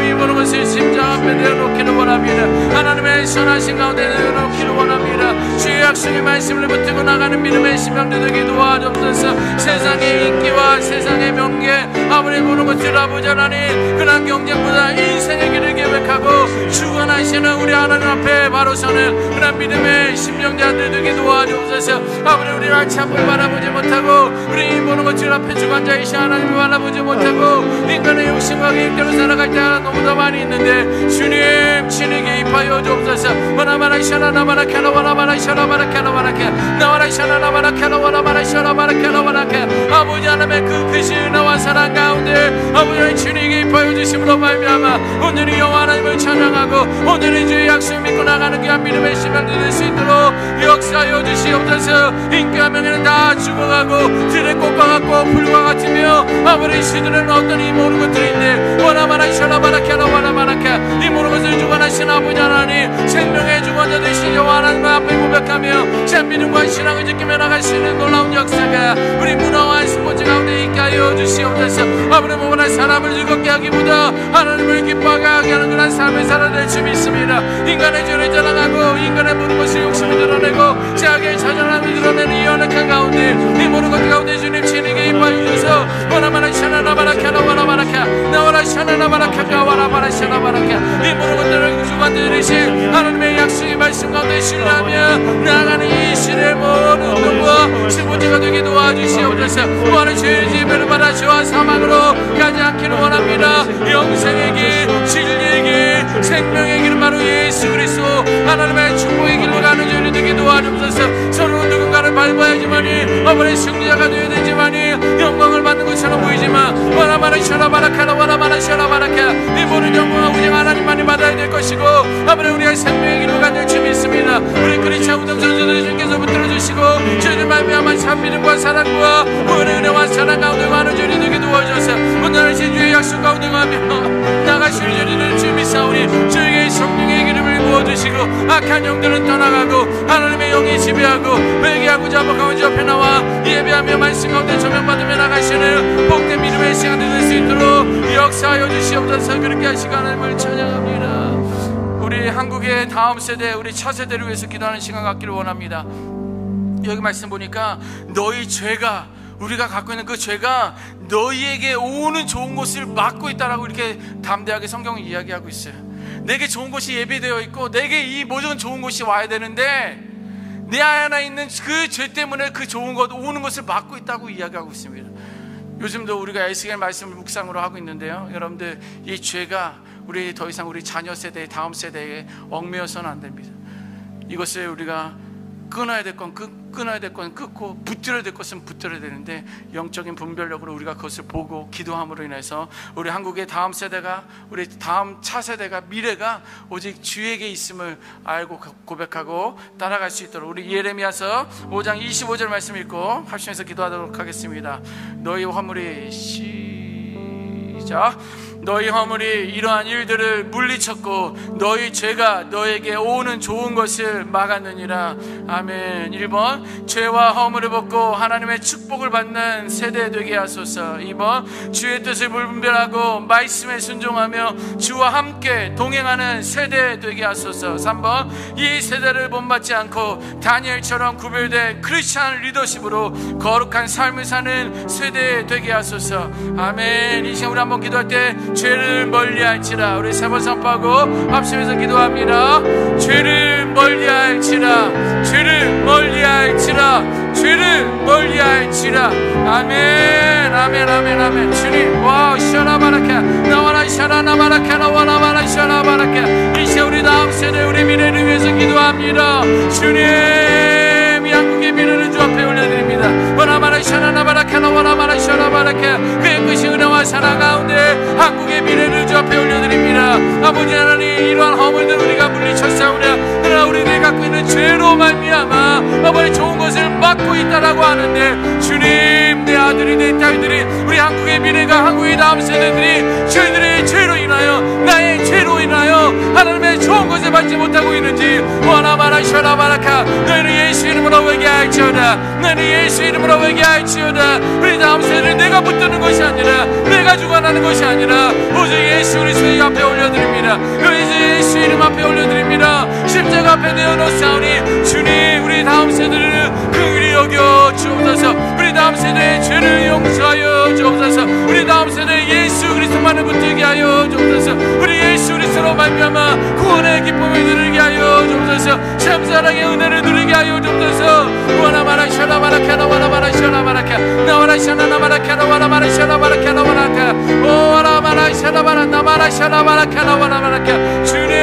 이 모든 것을 심장 앞에 내려놓기를 원합니다. 하나님의 선하신 가운데 내려놓기를 원합니다. 주의 약속의 말씀을 붙들고 나가는 믿음의 심령들 되게 도와주옵소서. 세상의 인기와 세상의 명예, 아무리 모든 것들 아버지 하나님, 그런 경쟁보다 인생의 길을 계획하고 주관하시는 우리 하나님 앞에 바로 서는 그런 믿음의 심령자들 되게 도와주옵소서. 아버지 우리를 한참을 바라보지 못하고 우리 이 모든 것들 앞에 주관자이신 하나님을 바라보지 못하고 인간의 욕심과 계획대로 살아갈 때가 너무나 많이 있는데, 주님 친히 개입하여 주옵소서. 와라바라샤라 나바라케라 와라바라샤라 바라케라 바라케 나와라샤라 나바라케라 와라바라샤라 바라케라 바라케. 아버지 하나님의 그 크신 나와 사랑 가운데 아버지 친히 개입하여 주심으로 말미암아 오늘이 여호와 하나님을 찬양하고 오늘이 주의 약속을 믿고 나가는 귀한 믿음의 심령들 될 수 있도록 역사하여 주시옵소서. 인기와 명예는 다 죽어가고 들의 꽃과 같고 풀과 같으며 아버지 시들은 어떤 이 모든 것들인데, 와라바라샤라 바라케라 와라바라케. 이 모든 것을 주관하신 아버지 하나님, 생명의 주관자 되신 여호와 하나님 앞에 고백하며 참 믿음과 신앙을 지키며 나갈 수 있는 놀라운 역사가 우리 문화와 스포츠 가운데 있게 하여 주시옵소서. 아버지 무엇보다 사람을 즐겁게 하기보다 하나님을 기뻐하게 하는 그런 삶을 살아낼 줄 믿습니다. 인간의 죄를 자랑하고 인간의 모든 것을 욕심을 드러내고 자기의 자존함을 드러내는 이 연약한 가운데 이 모든 것 가운데 주님 친히 개입하여 주셔서 와라바라샤나바라카라 와라바라카 나와라샤나바라카가 와라바라샤나바라카. 이 모든 것들을 주관들이신 하나님의 약속의 말씀 가운데 신뢰하며 나아가는 이 시대의 모든 운동과 스포츠가 되게 도와주시옵소서. 무한한 죄의 지배를 받아 죄와 사망으로 가지 않기를 원합니다. 영생의 길, 진리의 길, 생명의 길은 바로 예수 그리스도 하나님의 축복의 길로 가는 저희를 되게 도와주옵소서. 서로 누군가를 밟아야지만이 아버지 승리자가 되어야 되지만이 영광을 받는 것처럼 보이지만 와라바라샤라바라카라 와라바라샤라바라카. 이 모든 영광은 오직 하나님만이 받아야 될 것이고 아버지 우리가 생명의 길로 가는 줄 믿습니다. 우리 크리스찬 운동선수들 주께서 붙들어주시고 저희를 말미암아 참 믿음과 사랑과 구원의 은혜와 사랑 가운데 많은 저희 되게 도와주셔서 오늘 주의 약속 가운데 가며 나가실 저희를 주 믿사오니 저에게 성령의 기름을 부어주시고 악한 영들은 떠나가고 하나님의 영이 지배하고 회개하고 자복하고 주 앞에 나와 예배하며 말씀 가운데 조명받으며 나가시는 복된 믿음의 시간이 될 수 있도록 역사하여 주시옵소서. 그렇게 하시고 하나님을 찬양합니다. 우리 한국의 다음 세대, 우리 차세대를 위해서 기도하는 시간 갖기를 원합니다. 여기 말씀 보니까 너희 죄가, 우리가 갖고 있는 그 죄가 너희에게 오는 좋은 것을 막고 있다라고 이렇게 담대하게 성경이 이야기하고 있어요. 내게 좋은 것이 예비되어 있고 내게 이 모든 좋은 것이 와야 되는데 내 안에 있는 그 죄 때문에 그 좋은 것, 오는 것을 막고 있다고 이야기하고 있습니다. 요즘도 우리가 에스겔 말씀을 묵상으로 하고 있는데요, 여러분들, 이 죄가 우리 더 이상 우리 자녀 세대, 다음 세대에 얽매여서는 안 됩니다. 이것을 우리가 끊어야 될 건 끊어야 될 건 끊고 붙들어야 될 것은 붙들어야 되는데, 영적인 분별력으로 우리가 그것을 보고 기도함으로 인해서 우리 한국의 다음 세대가, 우리 다음 차세대가, 미래가 오직 주에게 있음을 알고 고백하고 따라갈 수 있도록 우리 예레미야서 5장 25절 말씀 읽고 합심해서 기도하도록 하겠습니다. 너희 화물이 시작. 너희 허물이 이러한 일들을 물리쳤고 너희 죄가 너에게 오는 좋은 것을 막았느니라. 아멘. 1번, 죄와 허물을 벗고 하나님의 축복을 받는 세대 되게 하소서. 2번, 주의 뜻을 분별하고 말씀에 순종하며 주와 함께 동행하는 세대 되게 하소서. 3번, 이 세대를 본받지 않고 다니엘처럼 구별된 크리스찬 리더십으로 거룩한 삶을 사는 세대 되게 하소서. 아멘. 이 시간 우리 한번 기도할 때 죄를 멀리할지라, 우리 세 번 선포하고 합심해서 기도합니다. 죄를 멀리할지라, 죄를 멀리할지라, 죄를 멀리할지라. 아멘, 아멘, 아멘, 아멘. 주님, 와, 샤라바라카, 나와라 샤라나바라카, 나와라 바라 샤라바라카. 이 시간 우리 다음 세대, 우리 미래를 위해서 기도합니다. 주님, 이 한국의 미래를 주 앞에 올려드립니다. 와라바라 샤라나바라카, 나와라 바라 샤라바라카. 그의 끝이 은혜와 사랑 가운데 한국의 미래를 주 앞에 올려드립니다. 아버지 하나님, 이러한 허물들 우리가 물리쳤사오냐. 그러나 우리들이 갖고 있는 죄로 말미암아 아버지 좋은 것을 막고 있다라고 하는데, 주님, 내 아들이, 내 딸들이, 우리 한국의 미래가, 한국의 다음 세대들이 저희들의 죄로 인하여, 나의 죄로 인하여 하나님의 좋은 것을 받지 못하고 있는지 와라바라 샤라바라카, 너희는 예수 이름으로 회개할지어다. 너희는 예수 이름으로 회개할지어다. 우리 다음 세대를 내가 붙드는 것이 아니라, 내가 주관하는 것이 아니라 오직 예수 그리스도 앞에 올려드립니다. 예수 이름 앞에 올려드립니다. 십자가 앞에 내어놓사오니 주님, 우리 다음 세대를 긍휼히 여겨 주옵소서. 우리 다음 세대의 죄를 용서하여 주옵소서. 우리 다음 세대에 예수 그리스도만을 붙들게 하여 주옵소서. 우리 예수 그리스도로 말미암아 구원의 기쁨을 누리게 하여 주옵소서. 참 사랑의 은혜를 누리게 하여 주옵소서. 와라마라 샤라바라카, 나와라마라 샤라바라카, 나와라 샤나나바라카, 나와라마라 샤라바라카, 나와라카, 오라마라 샤라바라, 나마라 샤라바라카, 나와라마라카. 주님,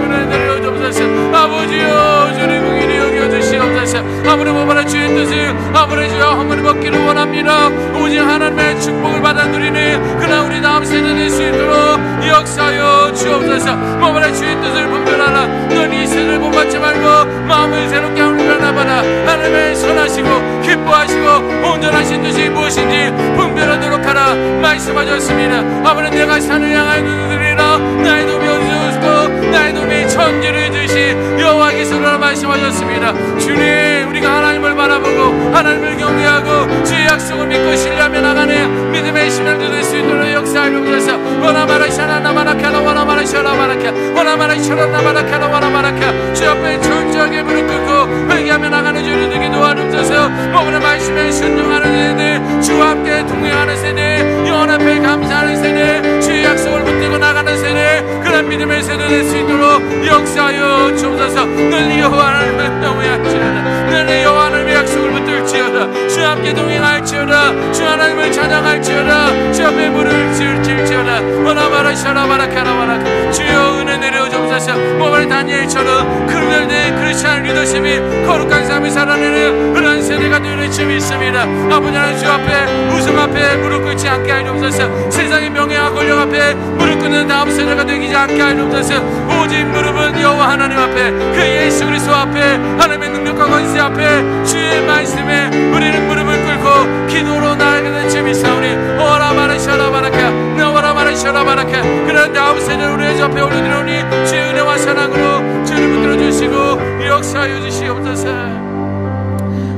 은혜 내려 주옵소서. 아버지여, 주님 긍휼히 여겨 주시옵소서. 아무리 모바라 주의 뜻을 아무리 주여 허물을 벗기를 원합니다. 오직 하나님의 축복을 받아 누리는 그러나 우리 다음 세대 될 수 있도록 역사하여 주옵소서. 모바라 주의 뜻을 분별하라. 넌 이 세대를 본받지 말고 마음을 새롭게 하는 변화받아 하나님의 선하시고 기뻐하시고 온전하신 뜻이 무엇인지 분별하도록 하라 말씀하셨습니다. 아버지, 내가 산을 향하여 눈을 들이라. 나의 도움이 어디서 오시고 나의 도움이 천지를 드시 여호와께서라 말씀하셨습니다. 주님, 우리가 하나님을 바라보고 하나님을 경외하고 주의 약속을 믿고 신뢰하며 나가는 믿음의 신앙도 될 수 있도록 역사하여 주셔서. 원하마라 샤나나마라카나 원하마라 샤라바라카 원하마라 샤라나마라카나 원하마라카. 주 앞에 철저하게 무릎 꿇고 회개하며 나가는 주를 되게 도와주셔서. 먹으는 말씀에 순종하는 세대, 주와 함께 동행하는 세대, 영원 앞에 감사하는 세대, 주의 약속을 붙들고 나가는 세대, 그런 믿음의 세대 될 수 있도록 역사하여 주옵소서. 늘 여호와 하나님을 경외할지어다. 늘 여호와 하나님의 약속을 붙들지어다. 주와 함께 동행할지어다. 주 하나님을 찬양할지어다. 주 앞에 무릎을 꿇을지어다. 원하마라 샤라바라카라바라카. 주여 은혜 내려 주옵소서. 모바라 다니엘처럼 크루델된 크리스찬 리더십이 거룩한 삶을 살아내는 그런 세대가 되는 춤이 있습니다. 아버지 하나님, 주 앞에 웃음 앞에 무릎 꿇지 않게 하여 주옵소서. 세상의 명예와 권력 앞에 무릎 꿇는 다음 세대가 되지 않게 하여 주옵소서. 오직 무릎은 여호와 하나님 앞에, 그 예수 그리스도 앞에, 하나님의 능력과 권세 앞에, 주의 말씀에 우리는 무릎을 꿇고 기도로 나아가는 춤이 있사오니 오라마라 샤라바라카, 나와라마라 샤라바라카. 그런 다음 세대를 우리의 앞에 올려드리오니 주의 은혜와 사랑으로 주를 붙들어 주시고 역사하여 주시옵소서.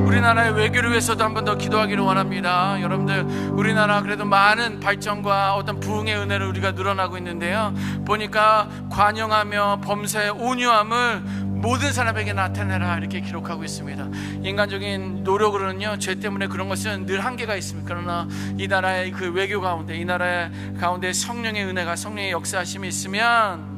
우리나라의 외교를 위해서도 한 번 더 기도하기를 원합니다. 여러분들, 우리나라 그래도 많은 발전과 어떤 부흥의 은혜를 우리가 늘어나고 있는데요, 보니까 관용하며 범사의 온유함을 모든 사람에게 나타내라 이렇게 기록하고 있습니다. 인간적인 노력으로는요, 죄 때문에 그런 것은 늘 한계가 있습니다. 그러나 이 나라의 그 외교 가운데, 이 나라의 가운데 성령의 은혜가, 성령의 역사하심이 있으면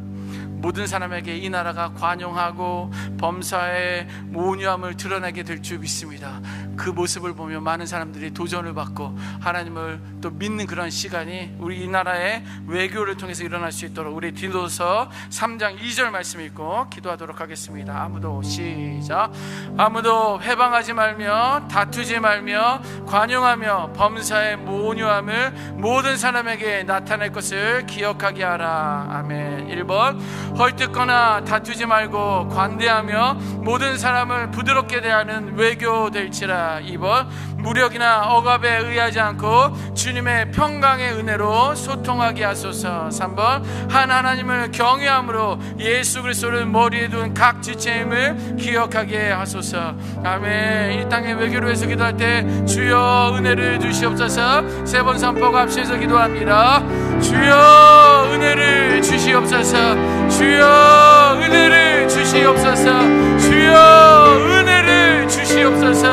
모든 사람에게 이 나라가 관용하고 범사의 온유함을 드러내게 될 줄 믿습니다. 그 모습을 보면 많은 사람들이 도전을 받고 하나님을 또 믿는 그런 시간이 우리 이 나라의 외교를 통해서 일어날 수 있도록 우리 디도서 3장 2절 말씀 읽고 기도하도록 하겠습니다. 아무도 시작. 아무도 회방하지 말며 다투지 말며 관용하며 범사의 온유함을 모든 사람에게 나타낼 것을 기억하게 하라. 아멘. 1번 헐뜯거나 다투지 말고 관대하며 모든 사람을 부드럽게 대하는 외교 될지라. 2번 무력이나 억압에 의하지 않고 주님의 평강의 은혜로 소통하게 하소서. 3번 하나님을 경외함으로 예수 그리스도를 머리에 둔 각 지체임을 기억하게 하소서. 아멘. 이 땅의 외교를 위해서 기도할 때 주여 은혜를 주시옵소서. 3번 선포가 앞서서 기도합니다. 주여 은혜를 주시옵소서. 주여 은혜를 주시옵소서. 주여 은혜를 주시옵소서.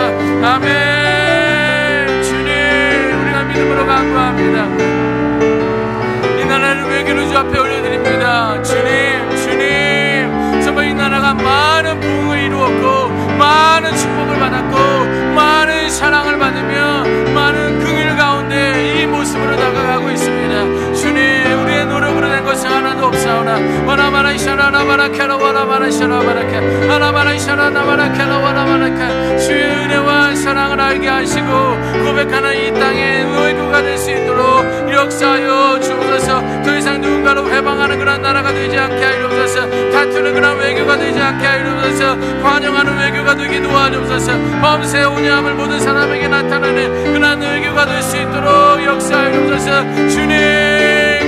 아멘. 주님 우리가 믿음으로 간구합니다. 이 나라를 외교로 주 앞에 올려드립니다. 주님 정말 이 나라가 많은 부흥을 이루었고 많은 축복을 받았고 많은 사랑을 받으며 많은 긍휼 가운데 이 모습으로 다가가고 있습니다. 주님 우리의 노력으로 된 것은 하나도 없사오나 와라바라이샤라 나바라케라 와라바라이샤라 바라케 하나바라이샤라 나바라케라 와라바라케 주의 은혜와 사랑을 알게 하시고 고백하는 이 땅의 의도가 될 수 있도록 역사하여 주옵소서. 더 이상 누군가로 회방하는 그런 나라가 되지 않게 하옵소서. 다투는 그런 외교가 되지 않게 하옵소서. 관용하는 외교가 되게 도와주옵소서. 범사의 온유함을 모든 사람에게 나타내는 그런 외교가 될 수 있도록 역사하옵소서. 주님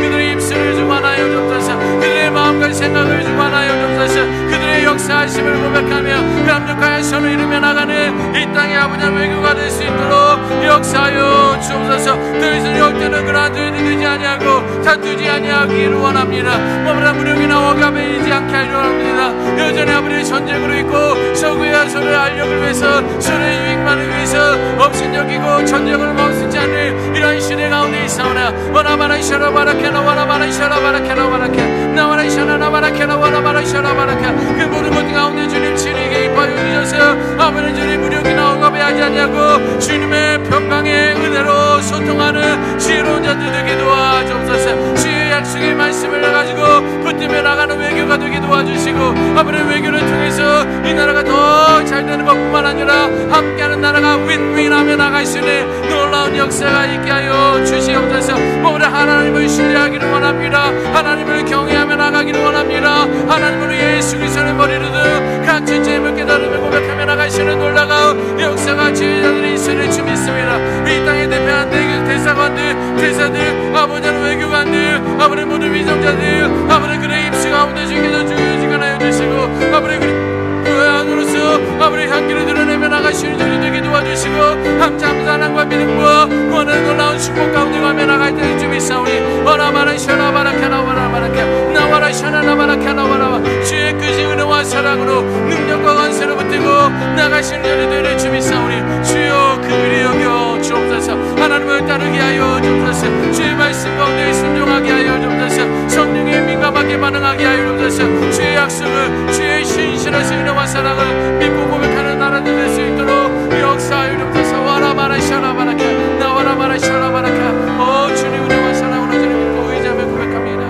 그들의 입술을 주관하여 주옵소서. 그들의 마음과 생각을 주관하여 주옵소서. 그들의 역사하심을 고백하며 감격하여 선을 이루며 나가는 이 땅의 아버지 외교가 될 수 있도록 역사하여 주옵소서. 더 이상 역대는 그러한 죄들이 되지 아니하고 다투지 아니하기를 원합니다. 뭐라 무력이나 억압에 이지 않게 하려 합니다. 여전히 아버지의 전쟁으로 있고 서구의 서로의 알력을 위해서 서로의 유익만을 위해서 업신여기고 전쟁을 멈추지 않는 이런 시대 가운데 있사오나 와라바라이샤라 바라케나 와라바라이샤라 바라케나 와라케 나와라이샤라 나바라케나 와라바라이샤라 바라케 그 모든 것 가운데 주님 친히 개입하여 주셔서 아버지 주님 무력이나 억압에 하지 아니하고 주님의 평강의 은혜로 소통하는 지혜로운 자들 되게 도와주옵소서. 주의 약속의 말씀을 가지고 붙들며 나가는 외교가 되게 도와주시고 아버지 외교를 통해서 이 나라가 더 잘 되는 것뿐만 아니라 함께하는 나라가 윈윈하며 나갈 수 있는 놀라운 역사가 있게 하여 주시옵소서. 오늘 하나님을 신뢰하기를 원합니다. 하나님을 경외하며 나가기를 원합니다. 하나님으로 예수 그리스도의 머리를 든 각 지체임을 깨달으며 고백하며 나가시는 놀라운 역사가 지휘자들이 있으리 주 믿습니다. 이 땅에 대표한 대사관들, 대사들, 아버지는 외교관들, 아버지 모든 위정자들, 아버지 그의 입시 가운데 주께서 주의지간하여 주시고 아버지 그 안으로서 아버지 향기를 드러내며 나가시는 자들 되게 도와주시고 함참 사랑과 믿음과 원하는 놀라운 축복 가운데 가며 나갈 때 주 믿사오니 와라바라이샤라 바라케나 와라바라케 나와라이샤라 나바라케나 와라바 주의 크신 은혜와 사랑으로 능력과 권세를 붙들고 나가시는 자들을 주 믿사오니 주여 그들이 여겨 주옵소서. 하나님을 따르게 하여 주옵소서. 주의 말씀 가운데 순종하게 하여 주옵소서. 성령에 민감하게 반응하게 하여 주옵소서. 주의 약속을 주의 신실하신 은혜와 사랑을 믿고 고백하는 나라들 될 수 있도록 역사하여 주옵소서. 와라바라이샤라 바라케 나와라바라이샤라 바라케 오 주님 은혜와 사랑으로 저를 믿고 의지하며 고백합니다.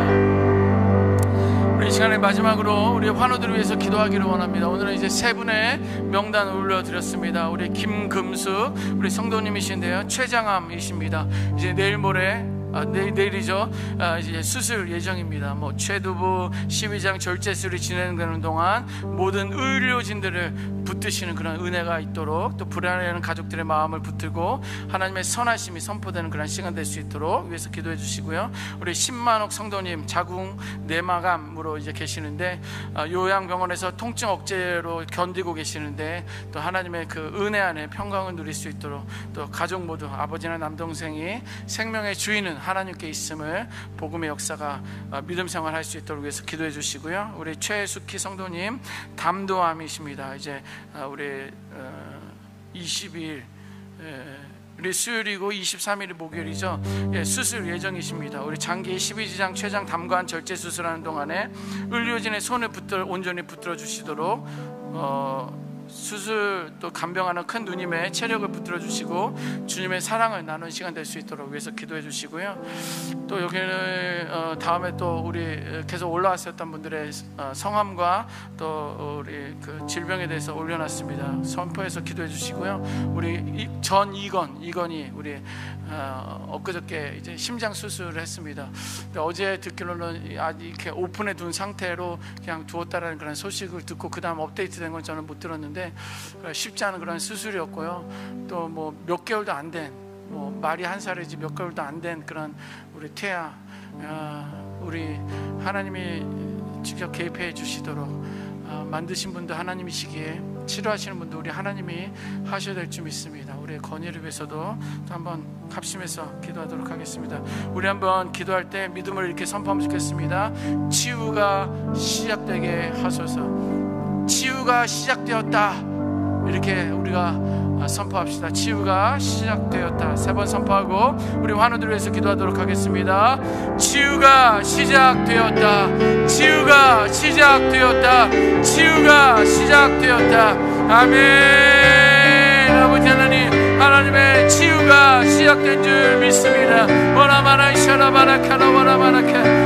우리 시간의 마지막으로 우리 환우들을 위해서 기도하기를 원합니다. 오늘은 이제 세 분의 명단을 올려드렸습니다. 우리 김금숙 우리 성도님이신데요, 췌장암이십니다. 이제 내일 모레 내일이죠. 이제 수술 예정입니다. 뭐 최두부 12장 절제술이 진행되는 동안 모든 의료진들을 붙드시는 그런 은혜가 있도록 또 불안해하는 가족들의 마음을 붙들고 하나님의 선하심이 선포되는 그런 시간 될 수 있도록 위해서 기도해 주시고요. 우리 10만옥 성도님 자궁 내막암으로 이제 계시는데 요양병원에서 통증 억제로 견디고 계시는데 또 하나님의 그 은혜 안에 평강을 누릴 수 있도록 또 가족 모두 아버지나 남동생이 생명의 주인은 하나님께 있음을 복음의 역사가 믿음 생활할 수 있도록 위해서 기도해 주시고요. 우리 최숙희 성도님 담도암이십니다. 이제 우리 20일 우리 수요일이고 23일이 목요일이죠. 수술 예정이십니다. 우리 장기 12지장 췌장 담관 절제 수술하는 동안에 의료진의 손을 온전히 붙들어 주시도록 수술 또 간병하는 큰 누님의 체력을 붙들어 주시고 주님의 사랑을 나누는 시간 될 수 있도록 위해서 기도해 주시고요. 또 여기는 다음에 또 우리 계속 올라왔었던 분들의 성함과 또 우리 그 질병에 대해서 올려놨습니다. 선포해서 기도해 주시고요. 우리 전 이건이 우리 엊그저께 이제 심장 수술을 했습니다. 근데 어제 듣기로는 아직 이렇게 오픈해 둔 상태로 그냥 두었다라는 그런 소식을 듣고 그 다음 업데이트된 건 저는 못 들었는데 쉽지 않은 그런 수술이었고요. 또 뭐 몇 개월도 안 된, 뭐 말이 한 살이지 몇 개월도 안 된 그런 우리 태아, 우리 하나님이 직접 개입해 주시도록 만드신 분도 하나님이시기에 치료하시는 분도 우리 하나님이 하셔야 될 줄 믿습니다. 우리의 건의를 위해서도 또 한번 합심해서 기도하도록 하겠습니다. 우리 한번 기도할 때 믿음을 이렇게 선포하면 좋겠습니다. 치유가 시작되게 하소서. 치유가 시작되었다. 이렇게 우리가 선포합시다. 치유가 시작되었다. 3번 선포하고 우리 환우들을 위해서 기도하도록 하겠습니다. 치유가 시작되었다. 치유가 시작되었다. 치유가 시작되었다. 아멘. 아버지 하나님의 치유가 시작된 줄 믿습니다.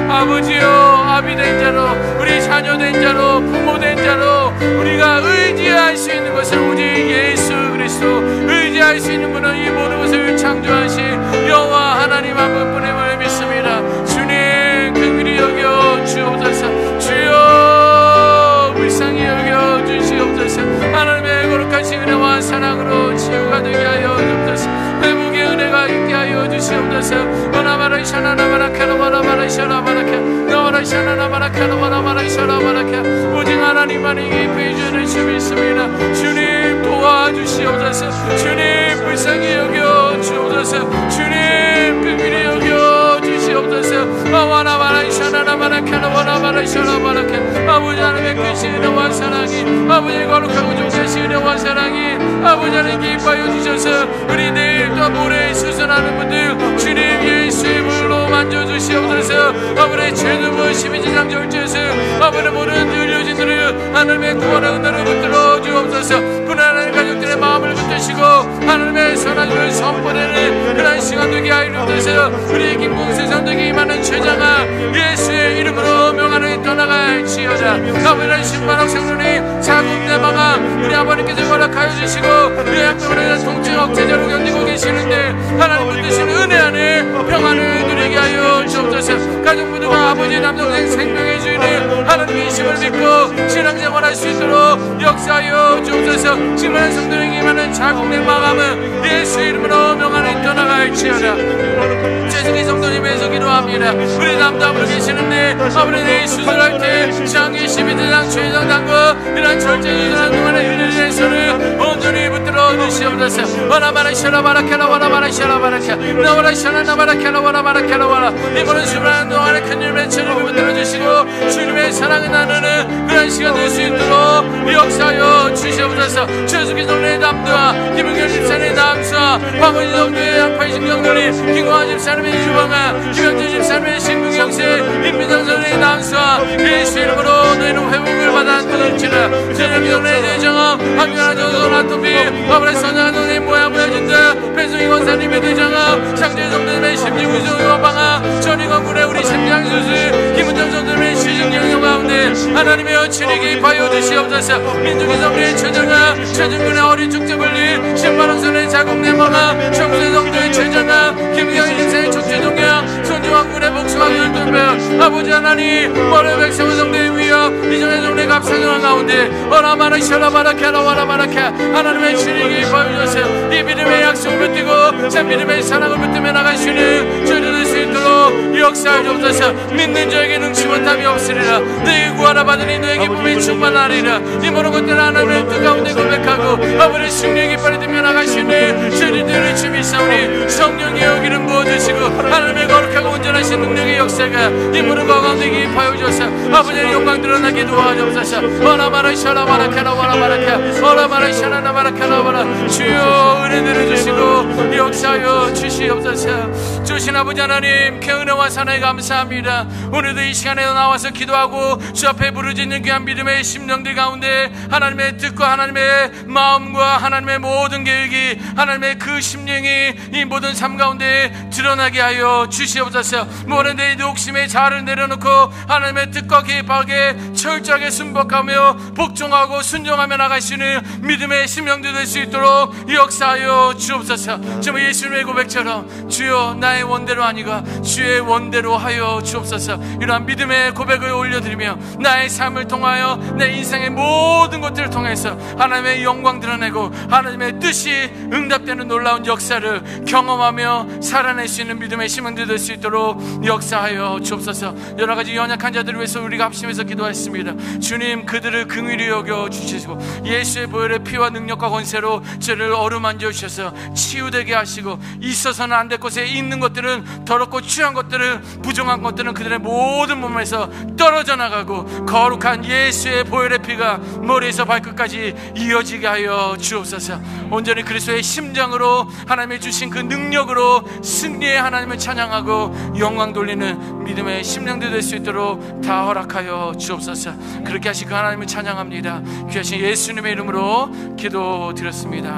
아버지요, 아비된 자로, 우리 자녀된 자로, 부모된 자로 우리가 의지할 수 있는 것은 오직 예수 그리스도, 의지할 수 있는 분은 이 모든 것을 창조하신 여호와 하나님 한 분뿐임을 믿습니다. 주님 긍휼히 여겨 주옵소서. 주여 불쌍히 여겨 주시옵소서. 하나님의 거룩하신 은혜와 사랑으로 치유가 되게 하여 주옵소서. 회복의 은혜가 있게 하여 주시옵소서. 오나마라 샤나나마라 카노마라마라 샤나마라카 너마라 샤나나마라 카노마라마라 샤나마라카 오직 하나님만이 기쁘게 주는 주 믿습니다. 주님 도와주시옵소서. 주님 불쌍히 여겨 주옵소서. 주님 긍휼히 여겨 주시옵소서. 아와나마라 샤나나마라 카노마라마라 샤나마라카 아버지 하나님의 크신 은혜와 사랑이, 아버지 거룩하고 존귀하신 은혜와 사랑이 아버지 하나님 기뻐하여 주셔서 우리 내일 또 모레 수술하는 분들 주님 예수의 물로 만져주시옵소서. 아버지 죄누부 12지장 절제에서 아버지 모든 의료진들을 하나님의 구원의 은혜로 붙들어 주옵소서. 불안한 가족들의 마음을 붙드시고 하나님의 선하심을 선포되는 그런 시간 되게 하여 주옵소서. 우리 김봉수 선생이 임하는 최장아 예수의 이름으로 명하는 떠나갈지어다. 아버지는 신바람 생존이 자국 내방아 우리 아버님께서 허락하여 주시고 우리 학교에 통증 억제자로 견디고 계시는데 하나님 붙드신 은혜 안에 평안을 누리게 하여 주옵소서. 가족분들과 아버지 남동생 생명의 주인을 하나님이심을 믿고 신앙생활할 수 있도록 역사하여 주옵소서. 지금은 성도에게 임하는 자국 내방함은 예수 이름으로 명하는 떠나갈지어다. 최승희 성도님에서 기도합니다. 우리 남담으로 계시는데 아버지 내일 수술할 때 장기 12대장 최장 당구 이런 절제 유전한 동안의 은혜의 손을 온전히 붙들어 주시옵소서. 와라바라 샤라바라케라 와라바라 샤라바라케 나와라 샤라나바라케라 와라바라 케라와라 이번은 수술하는 동안의 큰 일의 체력을 붙들어 주시고 주님의 사랑을 나누는 그런 시간 될 수 있도록 역사하여 주시옵소서. 최숙희 성도의 남도와 김은결 집사님의 남수와 박원희 성도의 양파이신 경돌이 김광환 집사님의 유방아 김영진 집사님의 신부경세 임민정 성도의 남수와 예수 이름으로 너희는 회복을 받았는지라. 최정기 성도의 대장아 한결한 정도 나토비 아브라의 선한 성도의 모양 보여준다. 배송이 권사님의 대장아 창재 성도님의 심지구조 요방아 전이건군의 우리 심장수술 김은정 성도님의 시중경영 가운데 하나님의 친히 개입하여 주시옵소서. 민중의 성도의 최정아 최중군의 어린 축제분리 신바람선의 자국내망아 청수의 성도의 최정아 김경희 인생의 촉제동양 손주왕군의 복숭아 열둘배 아버지 하나님 머리 백성의 성도의 위 주여 이 중에서 우리 감사하는 가운데 오라마라 샤라바라 캐라와라바라케 하나님의 주님이 보여주세요. 이 믿음의 약속을 붙들고 제 믿음의 사랑을 붙들며 나가시는 저를 수 있도록 역사해 주옵소서. 믿는 자에게 능치 못함이 없으리라. 너희 구하라 받으니 너희 기쁨이 충만하리라. 이 모든 것들을 하나님의 뜻 가운데 고백하고 아버지의 승리의 깃발을 들며 나가시는 저희들의 주님 있사오니 성령의 여기를 부어주시고 하나님의 거룩하고 온전하신 능력의 역사가 이 모든 것 가운데 기입하여 주셔서 아버지의 영광 드러나게 도와주옵소서. 오라마라 샤라바라 캐라와라바라케 오라마라 샤라나바라 캐라와라 주여 은혜 내려주시고 역사하여 주시옵소서. 주신 아버지 하나님 그 은혜와 사랑에 감사합니다. 오늘도 이 시간에 나와서 기도하고 주 앞에 부르짖는 귀한 믿음의 심령들 가운데 하나님의 뜻과 하나님의 마음과 하나님의 모든 계획이 하나님의 그 심령이 이 모든 삶 가운데 드러나게 하여 주시옵소서. 모든 내 욕심의 자아를 내려놓고 하나님의 뜻과 계획에 철저하게 순복하며 복종하고 순종하며 나가시는 믿음의 심령들 될 수 있도록 역사하여 주옵소서. 정말 예수님의 고백처럼 주여 나의 원대로 아니가 주의 원대로 하여 주옵소서. 이러한 믿음의 고백을 올려드리며 나의 삶을 통하여 내 인생의 모든 것들을 통해서 하나님의 영광 드러내고 하나님의 뜻이 응답되는 놀라운 역사를 경험하며 살아낼 수 있는 믿음의 심령들 될 수 있도록 역사하여 주옵소서. 여러가지 연약한 자들을 위해서 우리가 합심해서 기도했습니다. 주님 그들을 긍휼히 여겨 주시고 예수의 보혈의 피와 능력과 권세로 저를 어루만져 주셔서 치유되게 하시고 있어서는 안 될 곳에 있는 것들은 더럽고 취한 것들은 부정한 것들은 그들의 모든 몸에서 떨어져 나가고 거룩한 예수의 보혈의 피가 머리에서 발끝까지 이어지게 하여 주옵소서. 온전히 그리스도의 심장으로 하나님이 주신 그 능력으로 승리의 하나님을 찬양하고 영광 돌리는 믿음의 심령들 될 수 있도록 다 허락하여 주옵소서. 그렇게 하신 그 하나님을 찬양합니다. 귀하신 예수님의 이름으로 기도드렸습니다.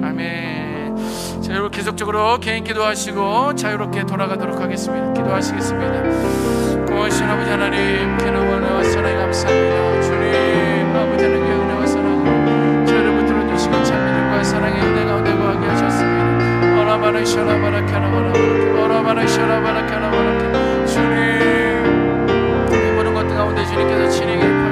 아멘. 자, 여러분 계속적으로 개인 기도하시고 자유롭게 돌아가도록 하겠습니다. 기도하시겠습니다. 고마우신 아버지 하나님 기도와 은혜와 사랑에 감사합니다. 주님 아버지 하나님의 은혜와 사랑 저를 붙들어 주시고 참 믿음과 사랑의 은혜 가운데 거하게 하셨습니다. 오라바라 샤라바라 캐라바라 오라바라 샤라바라 캐라바라 주님 이 모든 것들 가운데 주님께서 친히